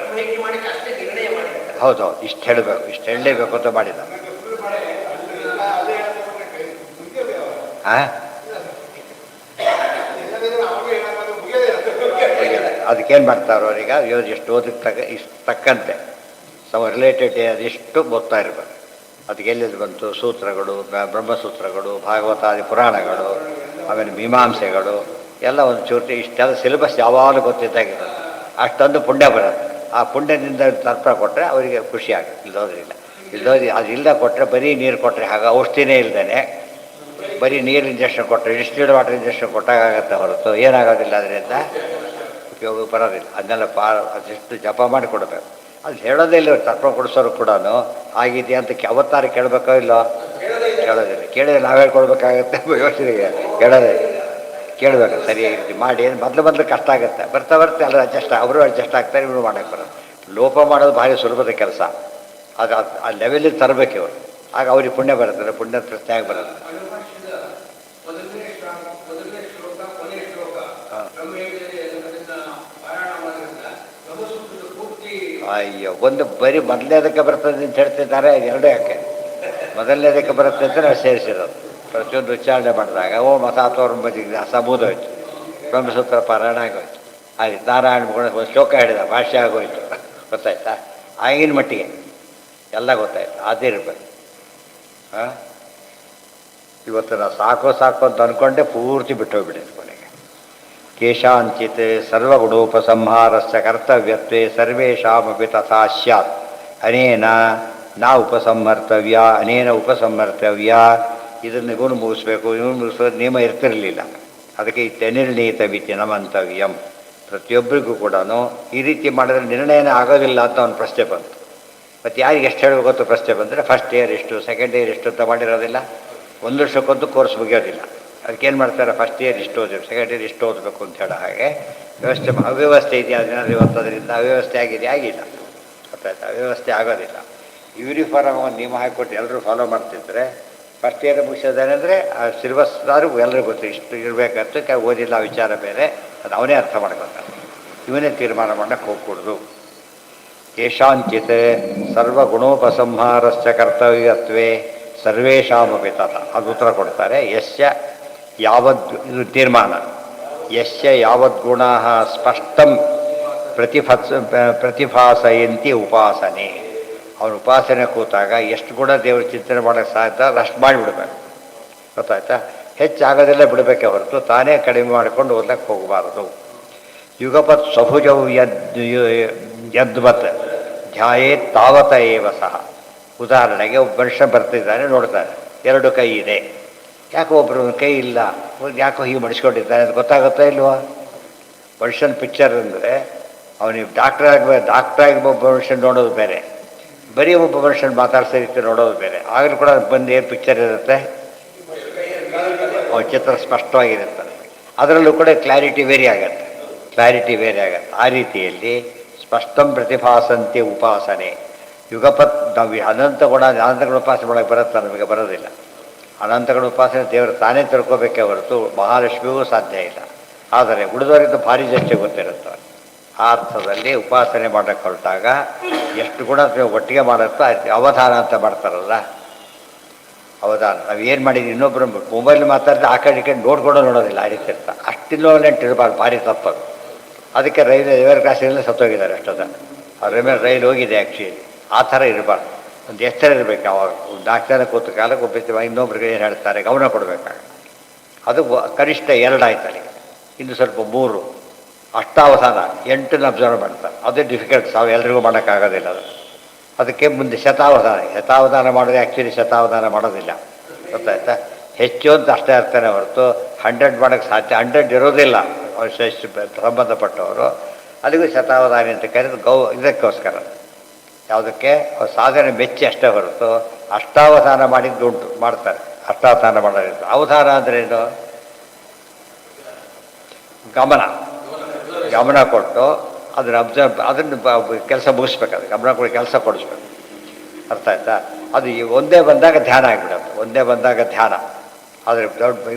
Speaker 1: ಹೌದೌದು, ಇಷ್ಟು ಹೇಳಬೇಕು, ಇಷ್ಟು ಹೇಳಲೇಬೇಕು ಅಂತ ಮಾಡಿದ್ದಾರೆ. ಅದಕ್ಕೇನು ಮಾಡ್ತಾರೋ ಅವ್ರೀಗ ಎಷ್ಟು ಓದಕ್ಕೆ ಇಷ್ಟು ತಕ್ಕಂತೆ ರಿಲೇಟೆಡ್ ಅದೆಷ್ಟು ಓದ್ತಾ ಇರಬೇಕು. ಅದಕ್ಕೆ ಎಲ್ಲಿದ್ದು ಬಂತು ಸೂತ್ರಗಳು, ಬ್ರಹ್ಮಸೂತ್ರಗಳು, ಭಾಗವತಾದಿ ಪುರಾಣಗಳು, ಆಮೇಲೆ ಮೀಮಾಂಸೆಗಳು ಎಲ್ಲ ಒಂದು ಚೂರ್ತಿ ಇಷ್ಟೆಲ್ಲ ಸಿಲೆಬಸ್ ಯಾವಾಗಲೂ ಗೊತ್ತಿದ್ದಾಗಿರೋದು. ಅಷ್ಟೊಂದು ಪುಣ್ಯ ಬರುತ್ತೆ. ಆ ಪುಣ್ಯದಿಂದ ತರ್ಪಣ ಕೊಟ್ಟರೆ ಅವರಿಗೆ ಖುಷಿ ಆಗುತ್ತೆ. ಇಲ್ಲೋದ್ರಿಲ್ಲ, ಅದು ಇಲ್ಲದ ಕೊಟ್ಟರೆ ಬರೀ ನೀರು ಕೊಟ್ಟರೆ ಹಾಗೆ ಔಷಧಿನೇ ಇಲ್ದೇ ಬರೀ ನೀರು ಇಂಜೆಕ್ಷನ್ ಕೊಟ್ಟರೆ ಡಿಸ್ಟಿಲ್ಡ್ ವಾಟರ್ ಇಂಜೆಕ್ಷನ್ ಕೊಟ್ಟಾಗತ್ತೆ ಹೊರತು ಏನಾಗೋದಿಲ್ಲ. ಅದರಿಂದ ಉಪಯೋಗ ಬರೋದಿಲ್ಲ. ಅದನ್ನೆಲ್ಲ ಅದೆಷ್ಟು ಜಪ ಮಾಡಿ ಕೊಡಬೇಕು. ಅದು ಹೇಳೋದೇ ಇಲ್ಲ. ತರ್ಪಣ ಕೊಡಿಸೋರು ಕೂಡ ಆಗಿದೆಯಾ ಅಂತ ಅವತ್ತಾರು ಕೇಳಬೇಕೋ ಇಲ್ಲೋ? ಕೇಳೋದಿಲ್ಲ. ಕೇಳಿದ್ರೆ ನಾವೇ ಕೊಡಬೇಕಾಗತ್ತೆ. ಯೋಚನೆಗೆ ಕೇಳೋದೇ ಕೇಳಬೇಕು. ಸರಿಯಾಗಿ ಮಾಡಿ ಮೊದಲು ಕಷ್ಟ ಆಗುತ್ತೆ. ಬರ್ತಾ ಎಲ್ಲ ಅವರು ಅಡ್ಜಸ್ಟ್ ಆಗ್ತಾರೆ, ಇವರು ಮಾಡೋಕ್ಕೆ ಬರೋದು. ಲೋಪ ಮಾಡೋದು ಭಾರಿ ಸುಲಭದ ಕೆಲಸ. ಅದು ಆ ಲೆವೆಲಿಗೆ ತರಬೇಕು ಇವರು. ಆಗ ಅವ್ರಿಗೆ ಪುಣ್ಯ ಬರುತ್ತೆ, ಪುಣ್ಯದ ಪ್ರಶ್ನೆಯಾಗಿ ಬರುತ್ತೆ. ಅಯ್ಯೋ, ಒಂದು ಬರೀ ಮೊದಲನೇದಕ್ಕೆ ಬರ್ತದೆ ಅಂತ ಹೇಳ್ತಿದ್ದಾರೆ, ಎರಡೂ ಯಾಕೆ? ಮೊದಲನೇದಕ್ಕೆ ಬರುತ್ತೆ ಅಂತ ನಾವು ಸೇರಿಸಿರೋದು. ಪ್ರತಿಯೊಂದು ಉಚ್ಚಾರಣೆ ಮಾಡಿದಾಗ ಓಂ ಅಸಾತೋರ್ಮದಿಗೆ ಸಮೂದೋಯ್ತು, ಬ್ರಹ್ಮಸೂತ್ರ ಪಾರಾಯಣ ಆಗೋಯ್ತು, ಹಾಗೆ ನಾರಾಯಣ ಗುಣ ಒಂದು ಶ್ಲೋಕ ಹೇಳಿದ ಭಾಷೆ ಆಗೋಯ್ತು. ಗೊತ್ತಾಯ್ತಾ? ಆಗಿನ ಮಟ್ಟಿಗೆ ಎಲ್ಲ ಗೊತ್ತಾಯ್ತು. ಅದೇ ಇರಬೇಕು. ಹಾಂ, ಇವತ್ತು ನಾವು ಸಾಕು ಸಾಕು ಅಂತ ಅಂದ್ಕೊಂಡೆ ಪೂರ್ತಿ ಬಿಟ್ಟು ಹೋಗ್ಬಿಟ್ಟಿದ್ದು ಕೊನೆಗೆ. ಕೇಶಾಂಚಿತ್ ಸರ್ವಗುಣೋಪಸಂಹಾರಸ್ಯ ಕರ್ತವ್ಯತ್ವೇ ಸರ್ವೇಷಾಮಪಿ ತಥಾ ಸ್ಯಾತ್. ಅನೇನ ನಾ ಉಪಸಂಹರ್ತವ್ಯ, ಅನೇನ ಉಪಸಂಹರ್ತವ್ಯ. ಇದನ್ನು ಇವನು ಮುಗಿಸ್ಬೇಕು, ಇವನು ಮುಗಿಸೋದು ನಿಯಮ ಇರ್ತಿರಲಿಲ್ಲ. ಅದಕ್ಕೆ ಇತ್ಯನಿರ್ಣೀತ ವಿತ್ಯ ನಮಂತವ್ಯಂ. ಪ್ರತಿಯೊಬ್ಬರಿಗೂ ಕೂಡ ಈ ರೀತಿ ಮಾಡಿದ್ರೆ ನಿರ್ಣಯನೇ ಆಗೋದಿಲ್ಲ ಅಂತ ಒಂದು ಪ್ರಶ್ನೆ ಬಂತು. ಮತ್ತು ಯಾರಿಗೆ ಎಷ್ಟು ಹೇಳಬೇಕು ಅಂತ ಪ್ರಶ್ನೆ ಬಂದರೆ ಫಸ್ಟ್ ಇಯರ್ ಎಷ್ಟು, ಸೆಕೆಂಡ್ ಇಯರ್ ಎಷ್ಟು ಅಂತ ಮಾಡಿರೋದಿಲ್ಲ. ಒಂದು ವರ್ಷಕ್ಕಂತೂ ಕೋರ್ಸ್ ಮುಗಿಯೋದಿಲ್ಲ. ಅದಕ್ಕೇನು ಮಾಡ್ತಾರೆ, ಫಸ್ಟ್ ಇಯರ್ ಇಷ್ಟು ಓದಬೇಕು, ಸೆಕೆಂಡ್ ಇಯರ್ ಇಷ್ಟು ಓದಬೇಕು ಅಂತ ಹೇಳೋ ಹಾಗೆ ವ್ಯವಸ್ಥೆ. ಅವ್ಯವಸ್ಥೆ ಇದೆಯಾ ಅದರಿಂದ? ಇವತ್ತು ಅದರಿಂದ ಅವ್ಯವಸ್ಥೆ ಆಗಿದೆ? ಆಗಿಲ್ಲ. ಗೊತ್ತಾಯ್ತು? ಅವ್ಯವಸ್ಥೆ ಆಗೋದಿಲ್ಲ. ಯೂನಿಫಾರ್ಮ್ ಒಂದು ನಿಯಮ ಹಾಕಿಕೊಟ್ಟು ಎಲ್ಲರೂ ಫಾಲೋ ಮಾಡ್ತಿದ್ರೆ ಫಸ್ಟ್ ಇಯರ್ ಮುಗಿಸೋದೇನೆಂದರೆ ಆ ಸಿಲೆಬಸ್ದಾರು ಎಲ್ಲರಿಗೂ ಗೊತ್ತು, ಇಷ್ಟು ಇರಬೇಕಂತ. ಓದಿಲ್ಲ ವಿಚಾರ ಬೇರೆ, ಅದು ಅವನೇ ಅರ್ಥ ಮಾಡ್ಕೊತಾನೆ. ಇವನೇ ತೀರ್ಮಾನ ಮಾಡೋಕ್ಕೆ ಹೋಗ್ಕೊಡ್ದು. ಕೇಶಾಂಚಿತ್ ಸರ್ವಗುಣೋಪಸಂಹಾರಸ್ಯ ಕರ್ತವ್ಯತ್ವೇ ಸರ್ವೇಷಾಮಪಿ ತಥ. ಅದು ಉತ್ತರ ಕೊಡ್ತಾರೆ. ಯಸ್ಯ ಯಾವದ್, ಇದು ತೀರ್ಮಾನ. ಯಸ್ಯ ಯಾವದ್ಗುಣಾಃ ಸ್ಪಷ್ಟಂ ಪ್ರತಿಭಾಸಯಂತಿ ಉಪಾಸನೆ. ಅವನು ಉಪಾಸನೆ ಕೂತಾಗ ಎಷ್ಟು ಗುಣ ದೇವರು ಚಿಂತನೆ ಮಾಡೋಕ್ಕೆ ಸಾಧ್ಯ ಅಷ್ಟು ಮಾಡಿಬಿಡ್ಬೇಕು. ಗೊತ್ತಾಯ್ತಾ? ಹೆಚ್ಚಾಗೋದೆಲ್ಲ ಬಿಡಬೇಕೆ ಹೊರತು ತಾನೇ ಕಡಿಮೆ ಮಾಡಿಕೊಂಡು ಓದಕ್ಕೆ ಹೋಗಬಾರದು. ಯುಗಪತ್ ಸ್ವಭುಜವು ಯದ್ವತ್ ಧ್ಯಾಯೇತ್ ತಾವತ ಏವ ಸಹ. ಉದಾಹರಣೆಗೆ ಒಬ್ಬ ಮನುಷ್ಯ ಬರ್ತಿದ್ದಾನೆ, ನೋಡ್ತಾನೆ ಎರಡು ಕೈ ಇದೆ. ಯಾಕೋ ಒಬ್ಬರು ಕೈ ಇಲ್ಲ, ಯಾಕೋ ಹೀಗೆ ಮಡಿಸ್ಕೊಂಡಿದ್ದಾನೆ ಅಂತ ಗೊತ್ತಾಗುತ್ತಾ ಇಲ್ವಾ? ಮನುಷ್ಯನ ಪಿಕ್ಚರ್ ಅಂದರೆ ಅವನಿಗೆ ಡಾಕ್ಟ್ರಾಗಿ ಒಬ್ಬ ಮನುಷ್ಯನ ನೋಡೋದು ಬೇರೆ, ಬರೀ ಒಬ್ಬ ಮನುಷ್ಯನ ಮಾತಾಡ್ಸೋ ರೀತಿ ನೋಡೋದು ಬೇರೆ. ಆಗಲೂ ಕೂಡ ಬಂದು ಏನು ಪಿಕ್ಚರ್ ಇರುತ್ತೆ, ಚಿತ್ರ ಸ್ಪಷ್ಟವಾಗಿರುತ್ತದೆ. ಅದರಲ್ಲೂ ಕೂಡ ಕ್ಲಾರಿಟಿ ವೇರಿ ಆಗುತ್ತೆ. ಆ ರೀತಿಯಲ್ಲಿ ಸ್ಪಷ್ಟಂ ಪ್ರತಿಭಾಸಂತೆ ಉಪಾಸನೆ. ಯುಗಪತ್ ನಾವು ಅನಂತಗುಣ ಉಪಾಸನೆ ಮಾಡೋಕ್ಕೆ ಬರುತ್ತೆ, ನಮಗೆ ಬರೋದಿಲ್ಲ. ಅನಂತಗುಣ ಉಪಾಸನೆ ದೇವರು ತಾನೇ ತಿಳ್ಕೋಬೇಕೇ ಹೊರತು ಮಹಾಲಕ್ಷ್ಮಿಗೂ ಸಾಧ್ಯ ಇಲ್ಲ. ಆದರೆ ಉಳಿದವರಿಂದ ಭಾರಿ ಜಾಸ್ತಿ ಗೊತ್ತಿರುತ್ತೆ. ಆ ಅರ್ಥದಲ್ಲಿ ಉಪಾಸನೆ ಮಾಡೋಕ್ಕೆ ಹೊರಟಾಗ ಎಷ್ಟು ಗುಣ ಒಟ್ಟಿಗೆ ಮಾಡುತ್ತೋ ಅವಧಾನ ಅಂತ ಮಾಡ್ತಾರಲ್ಲ, ಅವಧಾನ. ನಾವು ಏನು ಮಾಡಿದ್ವಿ, ಇನ್ನೊಬ್ಬರು ಮೊಬೈಲ್ ಮಾತಾಡಿದ್ರೆ ಆ ಕಡೆ ಈ ಕಡೆ ನೋಡೋದಿಲ್ಲ. ಆ ರೀತಿ ಇರ್ತಾ ಅಷ್ಟಿನ್ನೋಲೆಂಟ್ ಇರಬಾರ್ದು, ಭಾರಿ ತಪ್ಪದು. ಅದಕ್ಕೆ ರೈಲ್ವೆ ಕ್ಲಾಸಿಗೆಲ್ಲ ಸತ್ತೋಗಿದ್ದಾರೆ ಅಷ್ಟೊತ್ತ. ಅವ್ರ ಮೇಲೆ ರೈಲು ಹೋಗಿದೆ ಆ್ಯಕ್ಚುಲಿ. ಆ ಥರ ಇರಬಾರ್ದು. ಒಂದು ಎಚ್ಚರ ಇರಬೇಕು. ಅವಾಗ 4 ಜನ ಕೂತು ಕಾಲಕ್ಕೆ ಒಬ್ಬ ಇನ್ನೊಬ್ರಿಗೆ ಏನು ಹೇಳ್ತಾರೆ ಗಮನ ಕೊಡಬೇಕಾಗ. ಅದು ಕನಿಷ್ಠ 2 ಆಯ್ತು ಅಲ್ಲಿಗೆ. ಇನ್ನು ಸ್ವಲ್ಪ 3 ಅಷ್ಟಾವಧಾನ 8 ಅಬ್ಸರ್ವ್ ಮಾಡ್ತಾರೆ. ಅದೇ ಡಿಫಿಕಲ್ಟ್. ಎಲ್ರಿಗೂ ಮಾಡೋಕ್ಕಾಗೋದಿಲ್ಲ ಅದು. ಅದಕ್ಕೆ ಮುಂದೆ ಶತಾವಧಾನ ಮಾಡಿದ್ರೆ ಆ್ಯಕ್ಚುಲಿ ಶತಾವಧಾನ ಮಾಡೋದಿಲ್ಲ. ಗೊತ್ತಾಯ್ತಾ? ಹೆಚ್ಚು ಅಂತ ಅಷ್ಟೇ ಇರ್ತಾನೆ ಹೊರತು 100 ಮಾಡೋಕ್ಕೆ ಸಾಧ್ಯ. 100 ಇರೋದಿಲ್ಲ ಸಂಬಂಧಪಟ್ಟವರು. ಅಲ್ಲಿಗೂ ಶತಾವಧಾನಿ ಅಂತ ಕರೆದು ಇದಕ್ಕೋಸ್ಕರ ಯಾವುದಕ್ಕೆ ಅವ್ರು ಸಾಧನೆ ಮೆಚ್ಚಿ ಅಷ್ಟೇ ಹೊರತು ಅಷ್ಟಾವಧಾನ ಮಾಡಿದ್ದುಂಟು ಮಾಡ್ತಾರೆ. ಅಷ್ಟಾವಧಾನ ಮಾಡೋದಿಲ್ಲ. ಅವಧಾನ ಅಂದರೆ ಏನು? ಗಮನ ಕೊಟ್ಟು ಅದನ್ನು ಅದನ್ನು ಕೆಲಸ ಮುಗಿಸ್ಬೇಕು. ಅದು ಗಮನ ಕೊಡಿ ಕೆಲಸ ಕೊಡಿಸ್ಬೇಕು. ಅರ್ಥ ಆಯ್ತಾ? ಅದು ಒಂದೇ ಬಂದಾಗ ಧ್ಯಾನ ಆಗಿಬಿಡೋದು. ಒಂದೇ ಬಂದಾಗ ಧ್ಯಾನ. ಆದರೆ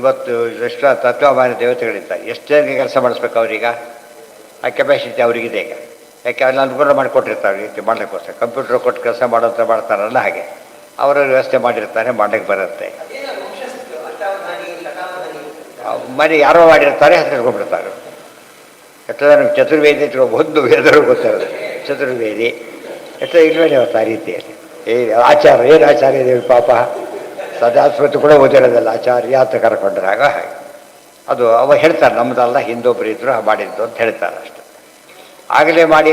Speaker 1: ಇವತ್ತು ಎಷ್ಟು ತತ್ವಮಾನ ದೇವತೆಗಳಿದ್ದಾರೆ, ಎಷ್ಟು ಜನಕ್ಕೆ ಕೆಲಸ ಮಾಡಿಸ್ಬೇಕು ಅವ್ರೀಗ? ಆ ಕೆಪಾಸಿಟಿ ಅವರಿಗಿದೆ ಈಗ. ಯಾಕೆ ಅಲ್ಲಿ ಅನುಕೂಲ ಮಾಡಿಕೊಟ್ಟಿರ್ತಾರೆ ರೀತಿ ಮಾಡಲಿಕ್ಕೋಸ್ಕರ. ಕಂಪ್ಯೂಟರ್ ಕೊಟ್ಟು ಕೆಲಸ ಮಾಡೋಂಥ ಮಾಡ್ತಾರಲ್ಲ ಹಾಗೆ ಅವರ ವ್ಯವಸ್ಥೆ ಮಾಡಿರ್ತಾರೆ, ಮಾಡಲಿಕ್ಕೆ ಬರುತ್ತೆ. ಮನೆ ಯಾರೋ ಮಾಡಿರ್ತಾರೆ, ಹೆಸರು ಇಟ್ಕೊಂಡ್ಬಿಡ್ತಾರೆ. ಎಷ್ಟೋ ಜನ ಚತುರ್ವೇದಿ ಒಂದು ವೇದರು ಗೊತ್ತಿರೋದು ಚತುರ್ವೇದಿ. ಎಷ್ಟೋ ಇಲ್ವೇ ಇವತ್ತು ಆ ರೀತಿಯಲ್ಲಿ. ಏನು ಆಚಾರ್ಯ ದೇವಿ ಪಾಪ ಸದಾಸ್ಪತಿ ಕೂಡ ಓದಿರೋದಲ್ಲ, ಆಚಾರ್ಯ ಅಂತ ಕರ್ಕೊಂಡ್ರಾಗ ಹಾಗೆ. ಅದು ಅವ ಹೇಳ್ತಾರೆ, ನಮ್ಮದಲ್ಲ ಹಿಂದೊಬ್ಬರು ಇದ್ದರು ಮಾಡಿದ್ದು ಅಂತ ಹೇಳ್ತಾರೆ ಅಷ್ಟೆ. ಆಗಲೇ ಮಾಡಿ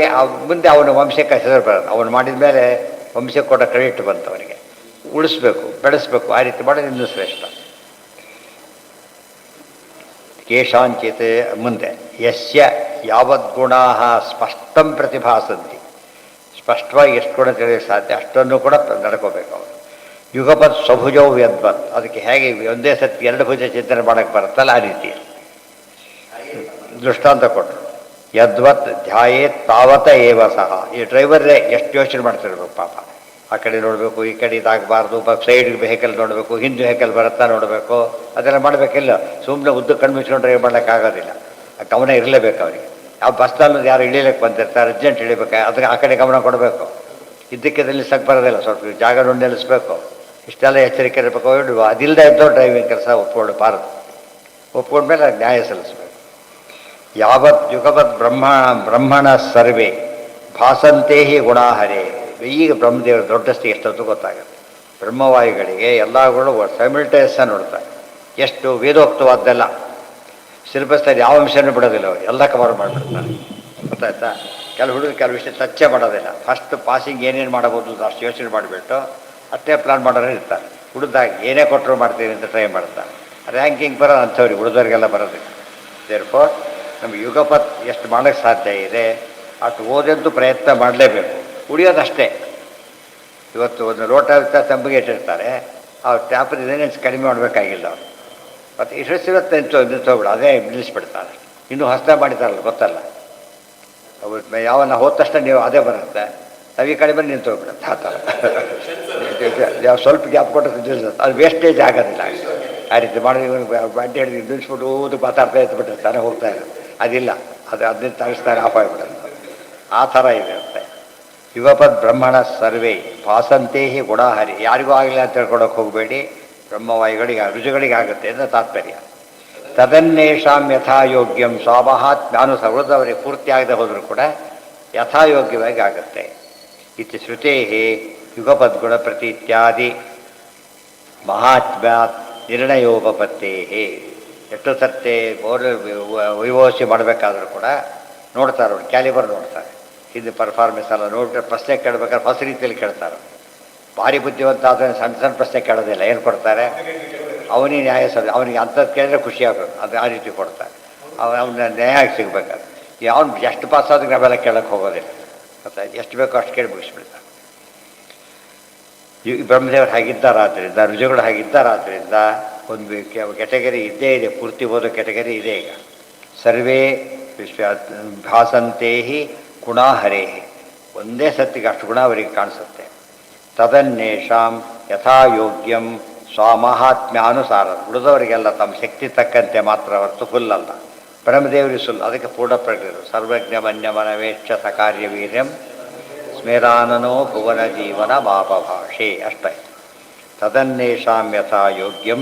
Speaker 1: ಮುಂದೆ ಅವನ ವಂಶಕ್ಕೆ ಹೆಸರು ಬರೋದು. ಅವನು ಮಾಡಿದ ಮೇಲೆ ವಂಶಕ್ಕೆ ಕೊಟ್ಟ ಕ್ರೆಡಿಟ್ ಬಂತು ಅವನಿಗೆ. ಉಳಿಸ್ಬೇಕು, ಬೆಳೆಸ್ಬೇಕು. ಆ ರೀತಿ ಮಾಡೋದು ಇನ್ನೂ ಶ್ರೇಷ್ಠ. ಕೇಶಾಂಚಿತ್ ಮುಂದೆ ಯಸ್ಯ ಯಾವದ್ಗುಣಾ ಸ್ಪಷ್ಟಂ ಪ್ರತಿಭಾಸಂತಿ. ಸ್ಪಷ್ಟವಾಗಿ ಎಷ್ಟು ಗುಣ ತಿಳಿಯೋಕ್ಕೆ ಸಾಧ್ಯ ಅಷ್ಟನ್ನು ಕೂಡ ನಡ್ಕೋಬೇಕು ಅವರು. ಯುಗಪತ್ ಸ್ವಭುಜವು ಯದ್ವತ್. ಅದಕ್ಕೆ ಹೇಗೆ ಒಂದೇ ಸತಿ 2 ಭುಜ ಚಿಂತನೆ ಮಾಡೋಕ್ಕೆ ಬರುತ್ತಲ್ಲ ಆ ರೀತಿ ದೃಷ್ಟಾಂತ ಕೊಟ್ಟರು. ಯದ್ವತ್ ಧ್ಯಾಯೇತ್ ತಾವತ ಏವ ಸಹ. ಈ ಡ್ರೈವರೇ ಎಷ್ಟು ಯೋಚನೆ ಮಾಡ್ತಿರ್ಬೇಕು ಪಾಪ. ಆ ಕಡೆ ನೋಡಬೇಕು, ಈ ಕಡೆ ಇದಾಗಬಾರ್ದು, ಸೈಡ್ ವೆಹಿಕಲ್ ನೋಡಬೇಕು, ಹಿಂದೆ ವೆಹಿಕಲ್ ಬರುತ್ತಾ ನೋಡಬೇಕು, ಅದೆಲ್ಲ ಮಾಡಬೇಕಿಲ್ಲ. ಸುಮ್ಮನೆ ಉದ್ದು ಕಣ್ಣು ಮುಚ್ಕೊಂಡು ಡ್ರೈವ್ ಮಾಡೋಕ್ಕಾಗೋದಿಲ್ಲ. ಗಮನ ಇರಲೇಬೇಕು ಅವರಿಗೆ. ಯಾವ ಬಸ್ನಲ್ಲಿ ಯಾರು ಇಳಿಲಿಕ್ಕೆ ಬಂದಿರ್ತಾರೆ, ಅರ್ಜೆಂಟ್ ಇಳಿಬೇಕು, ಅದಕ್ಕೆ ಆ ಕಡೆ ಗಮನ ಕೊಡಬೇಕು. ಇದ್ದಕ್ಕಿದ್ದಲ್ಲಿ ನಿಲ್ಲಿಸಕ್ಕೆ ಬರೋದಿಲ್ಲ. ಸ್ವಲ್ಪ ಜಾಗ ನೋಡಿ ನಿಲ್ಲಿಸ್ಬೇಕು. ಇಷ್ಟೆಲ್ಲ ಎಚ್ಚರಿಕೆ ಇರಬೇಕು. ಅದಿಲ್ಲದೆ ಇದ್ದೋ ಡ್ರೈವಿಂಗ್ ಕೆಲಸ ಒಪ್ಪಿಕೊಳ್ಳಬಾರದು. ಒಪ್ಕೊಂಡ್ಮೇಲೆ ಅದು ನ್ಯಾಯ ಸಲ್ಲಿಸಬೇಕು. ಯಾವತ್ ಯುಗವತ್ ಬ್ರಹ್ಮಣ ಸರ್ವೇ ಭಾಸಂತೆ ಹಿ ಗುಣಾಹರೇ. ಈಗ ಬ್ರಹ್ಮದೇವರು ದೊಡ್ಡಸ್ತಿಗೆ ಎಷ್ಟೊತ್ತು ಗೊತ್ತಾಗುತ್ತೆ. ಬ್ರಹ್ಮವಾಯುಗಳಿಗೆ ಎಲ್ಲಗಳು ಸೈಮಿಲ್ಟೇನಿಯಸ್ ನೋಡ್ತಾರೆ. ಎಷ್ಟು ವೇದೋಕ್ತವಾದ್ದೆಲ್ಲ ಸಿಲೆಬಸ್ನಲ್ಲಿ ಯಾವ ಅಂಶನೂ ಬಿಡೋದಿಲ್ಲ, ಅವರು ಎಲ್ಲ ಕವರ್ ಮಾಡಿಬಿಡ್ತಾರೆ. ಗೊತ್ತಾಯ್ತಾ? ಕೆಲವು ವಿಷಯ ಟಚ್ಚೇ ಮಾಡೋದಿಲ್ಲ. ಫಸ್ಟ್ ಪಾಸಿಂಗ್ ಏನೇನು ಮಾಡಬಹುದು ಅಷ್ಟು ಯೋಚನೆ ಮಾಡಿಬಿಟ್ಟು ಅಷ್ಟೇ ಪ್ಲಾನ್ ಮಾಡೋರು ಇರ್ತಾರೆ. ಉಳಿದಾಗ ಏನೇ ಕೊಟ್ಟರು ಮಾಡ್ತೀನಿ ಅಂತ ಟ್ರೈ ಮಾಡ್ತಾರೆ. ರ್ಯಾಂಕಿಂಗ್ ಬರೋದು ಅಂಥವ್ರಿಗೆ, ಉಳಿದವ್ರಿಗೆಲ್ಲ ಬರೋದಿಲ್ಲ. ದೇರ್ಫೋರ್ ನಮಗೆ ಯುಗಪತ್ ಎಷ್ಟು ಮಾಡೋಕ್ಕೆ ಸಾಧ್ಯ ಇದೆ ಅಷ್ಟು ಓದಂತೂ ಪ್ರಯತ್ನ ಮಾಡಲೇಬೇಕು. ಉಳಿಯೋದಷ್ಟೇ. ಇವತ್ತು ಒಂದು ಲೋಟ ತಂಬಿಗೆ ಇಟ್ಟಿರ್ತಾರೆ, ಆ ಟ್ಯಾಪರ್ ಏನೇನು ಕಡಿಮೆ ಮಾಡಬೇಕಾಗಿಲ್ಲ ಅವರು. ಮತ್ತು ಇಷ್ಟಿರುತ್ತೆ ನಿಂತೋಗ್ಬಿಡು, ಅದೇ ನಿಲ್ಲಿಸ್ಬಿಡ್ತಾರೆ. ಇನ್ನೂ ಹೊಸದಾಗಿ ಮಾಡಿದಾರಲ್ಲ ಗೊತ್ತಲ್ಲ, ಅವ್ರು ಯಾವನ್ನ ಹೋದ ತಕ್ಷಣ ನೀವು ಅದೇ ಬರುತ್ತೆ, ತವಿ ಕಡಿಮೆ ನಿಂತೋಗ್ಬಿಡುತ್ತೆ. ಆ ಥರ ಸ್ವಲ್ಪ ಗ್ಯಾಪ್ ಕೊಟ್ಟು ನಿಲ್ಲಿಸುತ್ತೆ, ಅದು ವೇಸ್ಟೇಜ್ ಆಗೋದಿಲ್ಲ. ಆ ರೀತಿ ಮಾಡಿ ಅಡ್ಡಿ ಹಿಡಿದು ನಿಲ್ಲಿಸ್ಬಿಟ್ಟು ಊದು ಮಾತಾಡ್ತಾ ಇದ್ಬಿಟ್ಟಿರ್ತಾನೆ, ಹೋಗ್ತಾ ಇರೋದು ಅದಿಲ್ಲ. ಅದನ್ನ ತರಿಸ್ತಾರೆ, ಆಫ್ ಆಗಿಬಿಡುತ್ತೆ. ಆ ಥರ ಇದೆ ಅಂತೆ. ಯುಗಪದ್ ಬ್ರಹ್ಮಣ ಸರ್ವೇ ಭಾಸಂತೆ ಹಿ ಗುಣಾಹರಿ. ಯಾರಿಗೂ ಆಗಲಿಲ್ಲ ಅಂತ ಹೇಳ್ಕೊಳಕ್ಕೆ ಹೋಗಬೇಡಿ, ಬ್ರಹ್ಮವಾಯುಗಳಿಗೆ ರುಜುಗಳಿಗೆ ಆಗುತ್ತೆ ಅಂತ ತಾತ್ಪರ್ಯ. ತದನ್ನೇಷಾಂ ಯಥಾಯೋಗ್ಯಂ ಸ್ವಾಮಹಾತ್ಮ್ಯಾನುಸ. ಉಳಿದವರಿಗೆ ಪೂರ್ತಿ ಆಗದೆ ಹೋದರೂ ಕೂಡ ಯಥಾಯೋಗ್ಯವಾಗಿ ಆಗುತ್ತೆ. ಇತಿ ಶ್ರುತೇ ಯುಗಪದ್ಗುಣ ಪ್ರತಿ ಇತ್ಯಾದಿ ಮಹಾತ್ಮ್ಯಾತ್ ನಿರ್ಣಯೋಪತ್ತೇ. ಎಷ್ಟು ಸತ್ತೆ ವೈಭವಸಿ ಮಾಡಬೇಕಾದ್ರೂ ಕೂಡ ನೋಡ್ತಾರೆ, ಅವ್ರು ಕ್ಯಾಲಿಬರ್ ನೋಡ್ತಾರೆ. ಹಿಂದೆ ಪರ್ಫಾರ್ಮೆನ್ಸ್ ಎಲ್ಲ ನೋಡಿದ್ರೆ ಪ್ರಶ್ನೆ ಕೇಳಬೇಕಾದ್ರೆ ಹೊಸ ರೀತಿಯಲ್ಲಿ ಕೇಳ್ತಾರೆ. ಭಾರಿ ಬುದ್ಧಿವಂತ ಆದರೆ ಸಣ್ಣ ಸಣ್ಣ ಪ್ರಶ್ನೆ ಕೇಳೋದಿಲ್ಲ. ಏನು ಕೊಡ್ತಾರೆ? ಅವನಿಗೆ ನ್ಯಾಯ ಅವನಿಗೆ ಅಂಥದ್ದು ಕೇಳಿದ್ರೆ ಖುಷಿ ಆಗೋದು, ಅದು ಆ ರೀತಿ ಕೊಡ್ತಾರೆ. ಅವನ ನ್ಯಾಯ ಸಿಗ್ಬೇಕಾದ್ರೆ ಯಾವನು ಎಷ್ಟು ಪಾಸ್ ಆದ್ರೆ ನಾವೆಲ್ಲ ಕೇಳೋಕ್ಕೆ ಹೋಗೋದಿಲ್ಲ. ಮತ್ತು ಎಷ್ಟು ಬೇಕೋ ಅಷ್ಟು ಕೇಳಿ ಮುಗಿಸ್ಬಿಡ್ತಾರೆ. ಈ ಬ್ರಹ್ಮದೇವರು ಹಾಗಿದ್ದಾರಾದ್ದರಿಂದ, ರುಜುಗಳು ಹಾಗಿದ್ದಾರಾದ್ದರಿಂದ ಒಂದು ಕೆಟಗರಿ ಇದ್ದೇ ಇದೆ, ಪೂರ್ತಿ ಓದೋ ಕೆಟಗರಿ ಇದೆ. ಈಗ ಸರ್ವೇ ಭಾಸಂತೆ ಹಿ ಗುಣಾಹರೇ. ಒಂದೇ ಸತ್ತಿಗೆ ಅಷ್ಟು ಗುಣ ಅವರಿಗೆ ಕಾಣಿಸುತ್ತೆ. ತದನ್ನೇಷಾಂ ಯಥಾಯೋಗ್ಯಂ ಸ್ವಮಹಾತ್ಮ್ಯಾನುಸಾರ. ಉಳಿದವರಿಗೆಲ್ಲ ತಮ್ಮ ಶಕ್ತಿ ತಕ್ಕಂತೆ ಮಾತ್ರ ಹೊರತು ಫುಲ್ ಅಲ್ಲ. ಬ್ರಹ್ಮದೇವರಿಗೆ ಸುಲ್, ಅದಕ್ಕೆ ಪೂರ್ಣ ಪ್ರಜ್ಞರು. ಸರ್ವಜ್ಞ ಮನ್ಯಮನವೇಕ್ಷ ಸಕಾರ್ಯ ವೀರ್ಯಂ ಸ್ಮೇರಾನನೋ ಭುವನ ಜೀವನ ಮಾಪಭಾಷೆ. ಅಷ್ಟೇ. ತದನ್ನೇಷಾಂ ಯಥಾ ಯೋಗ್ಯಂ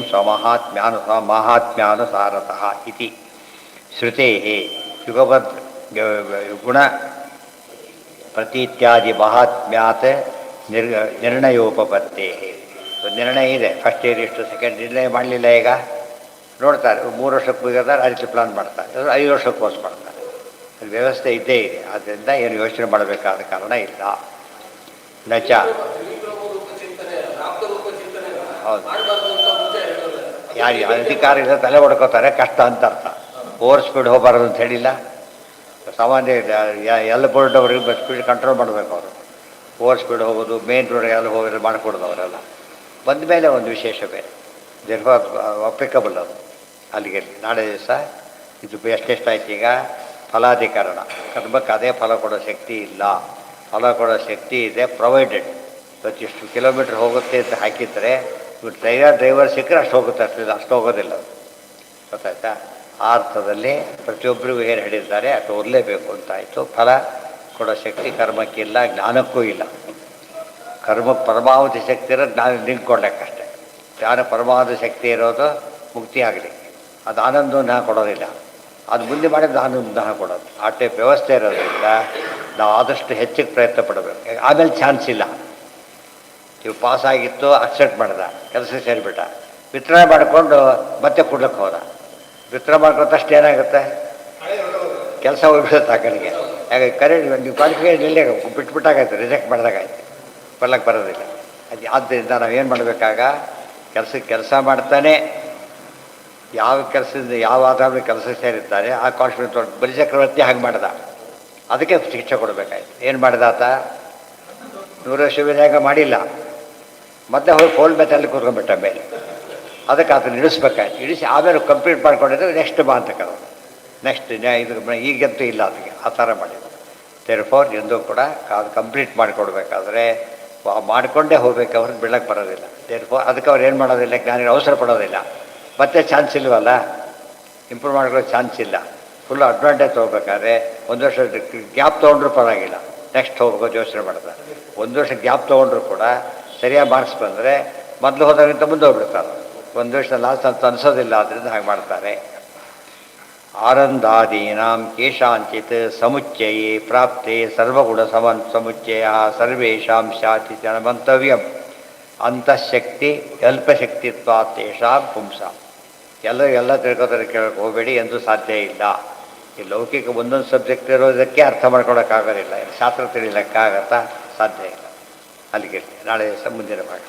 Speaker 1: ಮಹಾತ್ಮ್ಯಾನುಸಾರತಃ ಇತಿ ಶ್ರುತೇ ಯುಗವದ್ ಗುಣ ಪ್ರತೀತ್ಯಾದಿ ಮಹಾತ್ಮ್ಯಾತ್ ನಿರ್ಣಯೋಪತ್ತೇ. ನಿರ್ಣಯ ಇದೆ. ಫಸ್ಟ್ ಇಯರ್ ಇಷ್ಟು, ಸೆಕೆಂಡ್ ನಿರ್ಣಯ ಮಾಡಲಿಲ್ಲ. ಈಗ ನೋಡ್ತಾರೆ, 3 ವರ್ಷಕ್ಕೆ ಮುಗಿದಾರೆ, ಆ ರೀತಿ ಪ್ಲಾನ್ ಮಾಡ್ತಾರೆ. 5 ವರ್ಷಕ್ಕೆ ಕೋರ್ಸ್ ಮಾಡ್ತಾರೆ. ಅದು ವ್ಯವಸ್ಥೆ ಇದ್ದೇ ಇದೆ. ಆದ್ದರಿಂದ ಏನು ಯೋಚನೆ ಮಾಡಬೇಕಾದ ಕಾರಣ ಇಲ್ಲ. ನಚ ಹೌದು, ಯಾರು ಅಧಿಕಾರ ಇದೆ ತಲೆ ಹೊಡ್ಕೋತಾರೆ, ಕಷ್ಟ ಅಂತ ಅರ್ಥ. ಓವರ್ ಸ್ಪೀಡ್ ಹೋಗಬಾರದು ಅಂತ ಹೇಳಿಲ್ಲ. ಸಾಮಾನ್ಯ ಎಲ್ಲ ಬೋರ್ಡ್ನವ್ರಿಗೆ ಸ್ಪೀಡ್ ಕಂಟ್ರೋಲ್ ಮಾಡಬೇಕು. ಅವರು ಓವರ್ ಸ್ಪೀಡ್ ಹೋಗೋದು, ಮೇನ್ ರೋಡ್ ಎಲ್ಲ ಹೋಗೋದು ಮಾಡಿಕೊಡೋದು. ಅವರೆಲ್ಲ ಬಂದ ಮೇಲೆ ಒಂದು ವಿಶೇಷ ಬೇರೆ, ಅಪ್ಲಿಕಬಲ್ ಅದು. ಅಲ್ಲಿಗೆ ನಾಳೆ ದಿವಸ ಇದು ಎಷ್ಟೆಷ್ಟಾಯ್ತು ಈಗ ಫಲಾಧಿಕರಣ. ಕರ್ಮಕ್ಕೆ ಅದೇ ಫಲ ಕೊಡೋ ಶಕ್ತಿ ಇಲ್ಲ. ಫಲ ಕೊಡೋ ಶಕ್ತಿ ಇದೆ ಪ್ರೊವೈಡೆಡ್. ಇವತ್ತಿಷ್ಟು ಕಿಲೋಮೀಟ್ರ್ ಹೋಗುತ್ತೆ ಅಂತ ಹಾಕಿದರೆ ಡ್ರೈವರ್ ಸಿಕ್ಕರೆ ಅಷ್ಟು ಹೋಗುತ್ತೆ, ಅಷ್ಟು ಹೋಗೋದಿಲ್ಲ. ಗೊತ್ತಾಯ್ತಾ? ಆ ಅರ್ಥದಲ್ಲಿ ಪ್ರತಿಯೊಬ್ಬರಿಗೂ ಏನು ಹೇಳಿದ್ದಾರೆ ಅಷ್ಟು ಓದಲೇಬೇಕು ಅಂತಾಯಿತು. ಫಲ ಕೊಡೋ ಶಕ್ತಿ ಕರ್ಮಕ್ಕಿಲ್ಲ, ಜ್ಞಾನಕ್ಕೂ ಇಲ್ಲ. ಕರ್ಮಕ್ಕೆ ಪರಮಾವಧಿ ಶಕ್ತಿ ಇರೋದು ಜ್ಞಾನ ನಿಂತ್ಕೊಳ್ಳೋಕ್ಕಷ್ಟೇ. ಜ್ಞಾನ ಪರಮಾವಧಿ ಶಕ್ತಿ ಇರೋದು ಮುಕ್ತಿ ಆಗಲಿ. ಅದು ಆನಂದವನ್ನು ಕೊಡೋದಿಲ್ಲ. ಅದು ಮುಂದೆ ಮಾಡಿದ್ದು ಆನಂದನ ಕೊಡೋದು. ಆ ಟೈಪ್ ವ್ಯವಸ್ಥೆ ಇರೋದ್ರಿಂದ ನಾವು ಆದಷ್ಟು ಹೆಚ್ಚಿಗೆ ಪ್ರಯತ್ನ ಪಡಬೇಕು. ಆಮೇಲೆ ಚಾನ್ಸ್ ಇಲ್ಲ. ಇವು ಪಾಸಾಗಿತ್ತು, ಅಕ್ಸೆಪ್ಟ್ ಮಾಡ್ದ, ಕೆಲಸ ಸೇರಿಬಿಟ್ಟ, ವಿತರಣೆ ಮಾಡಿಕೊಂಡು ಮತ್ತೆ ಕೊಡ್ಲಿಕ್ಕೆ ಹೋದ. ವಿತರಣೆ ಮಾಡ್ಕೊತಷ್ಟು ಏನಾಗುತ್ತೆ, ಕೆಲಸ ಹೋಗ್ಬಿಡುತ್ತೆ ಆ ಕಡೆಗೆ. ಯಾಕೆ ಕರೆಕ್ಟ್ ನೀವು ಕ್ವಾಲಿಫಿಕೇಷನ್ ಇಲ್ಲೇ ಬಿಟ್ಬಿಟ್ಟಾಗಾಯ್ತು, ರಿಜೆಕ್ಟ್ ಮಾಡಿದಾಗಾಯ್ತು, ಬರ್ಲಕ್ಕೆ ಬರೋದಿಲ್ಲ. ಅದು ಆದ್ದರಿಂದ ನಾವೇನು ಮಾಡಬೇಕಾಗ ಕೆಲಸ ಮಾಡ್ತಾನೆ. ಯಾವ ಕೆಲಸದಿಂದ ಯಾವ ಆಧಾರದ ಕೆಲಸ ಸೇರಿರ್ತಾರೆ ಆ ಕಾನ್ಫಿಡೆನ್ಸ್. ಬಲಿಚಕ್ರವರ್ತಿ ಹಾಗೆ ಮಾಡ್ದ, ಅದಕ್ಕೆ ಶಿಕ್ಷೆ ಕೊಡಬೇಕಾಯ್ತು. ಏನು ಮಾಡಿದ ಆತ? 100 ವರ್ಷ ವಿನಾಯಕ ಮಾಡಿಲ್ಲ, ಮತ್ತೆ ಹೋಗಿ ಫೋಲ್ ಮೆಥಲ್ಲಿ ಕೂತ್ಕೊಂಡ್ಬಿಟ್ಟ ಮೇಲೆ. ಅದಕ್ಕೆ ಆತನ ಇಳಿಸ್ಬೇಕಾಯ್ತು. ಇಳಿಸಿ ಆಮೇಲೆ ಕಂಪ್ಲೀಟ್ ಮಾಡ್ಕೊಂಡಿದ್ದು ನೆಕ್ಸ್ಟ್ ಬಾ ಅಂತ ಕರೋದು. ನೆಕ್ಸ್ಟ್ ಇದು ಈಗಂತೂ ಇಲ್ಲ ಅದಕ್ಕೆ. ಆ ಥರ ಮಾಡಿದ್ದು. ದೇರ್ಫೋರ್ ಎಂದೂ ಕೂಡ ಅದು ಕಂಪ್ಲೀಟ್ ಮಾಡಿಕೊಡ್ಬೇಕಾದ್ರೆ ಮಾಡಿಕೊಂಡೇ ಹೋಗ್ಬೇಕು, ಅವ್ರಿಗೆ ಬೀಳಕ್ಕೆ ಬರೋದಿಲ್ಲ. ದೇರ್ಫೋರ್ ಅದಕ್ಕೆ ಅವ್ರು ಏನು ಮಾಡೋದಿಲ್ಲ, ಜ್ಞಾನಿಗಳು ಅವಸರ ಪಡೋದಿಲ್ಲ. ಮತ್ತೆ ಚಾನ್ಸ್ ಇಲ್ವಲ್ಲ, ಇಂಪ್ರೂವ್ ಮಾಡ್ಕೊಳ್ಳೋ ಚಾನ್ಸ್ ಇಲ್ಲ. ಫುಲ್ ಅಡ್ವಾಂಟೇಜ್ ತೊಗೋಬೇಕಾದ್ರೆ 1 ವರ್ಷ ಗ್ಯಾಪ್ ತೊಗೊಂಡ್ರೂ ಪರವಾಗಿಲ್ಲ, ನೆಕ್ಸ್ಟ್ ಹೋಗ್ಬೇಕು ಯೋಚನೆ ಮಾಡ್ತಾರೆ. 1 ವರ್ಷ ಗ್ಯಾಪ್ ತೊಗೊಂಡ್ರು ಕೂಡ ಸರಿಯಾಗಿ ಮಾರ್ಕ್ಸ್ ಬಂದರೆ ಮೊದಲು ಹೋದಾಗಿಂತ ಮುಂದೆ ಹೋಗ್ಬಿಡ್ತಾರೆ. ಒಂದು ವರ್ಷ ಲಾಸ್ಟ್ ಅಂತ ಅನಿಸೋದಿಲ್ಲ, ಆದ್ದರಿಂದ ಹಾಗೆ ಮಾಡ್ತಾರೆ. ಆನಂದಾದೀನಾಂ ಕೇಶಾಂಚಿತ್ ಸಮುಚ್ಚಯೇ ಪ್ರಾಪ್ತೆ ಸರ್ವಗುಣ ಸಮುಚ್ಚಯ ಸರ್ವೇಷಾಂ ಸ್ಯಾತಿ ಮಂತವ್ಯಂ ಅಂತಃಶಕ್ತಿ ಅಲ್ಪಶಕ್ತಿತ್ವಾತ್ ತೇಷಾಂ ಪುಂಸಾಂ. ಎಲ್ಲ ತಿಳ್ಕೊತಾರೆ, ಕೇಳಕ್ಕೆ ಹೋಗಬೇಡಿ ಎಂದು ಸಾಧ್ಯ ಇಲ್ಲ. ಈ ಲೌಕಿಕ ಒಂದೊಂದು ಸಬ್ಜೆಕ್ಟ್ ಇರೋದಕ್ಕೆ ಅರ್ಥ ಮಾಡ್ಕೊಳಕ್ಕಾಗೋದಿಲ್ಲ. ಶಾಸ್ತ್ರ ತಿಳಿಲಿಕ್ಕಾಗತ್ತಾ? ಸಾಧ್ಯ ಇಲ್ಲ. ಅಲ್ಲಿಗೆ ನಾಳೆ ಮುಂದಿನ ಭಾಗ.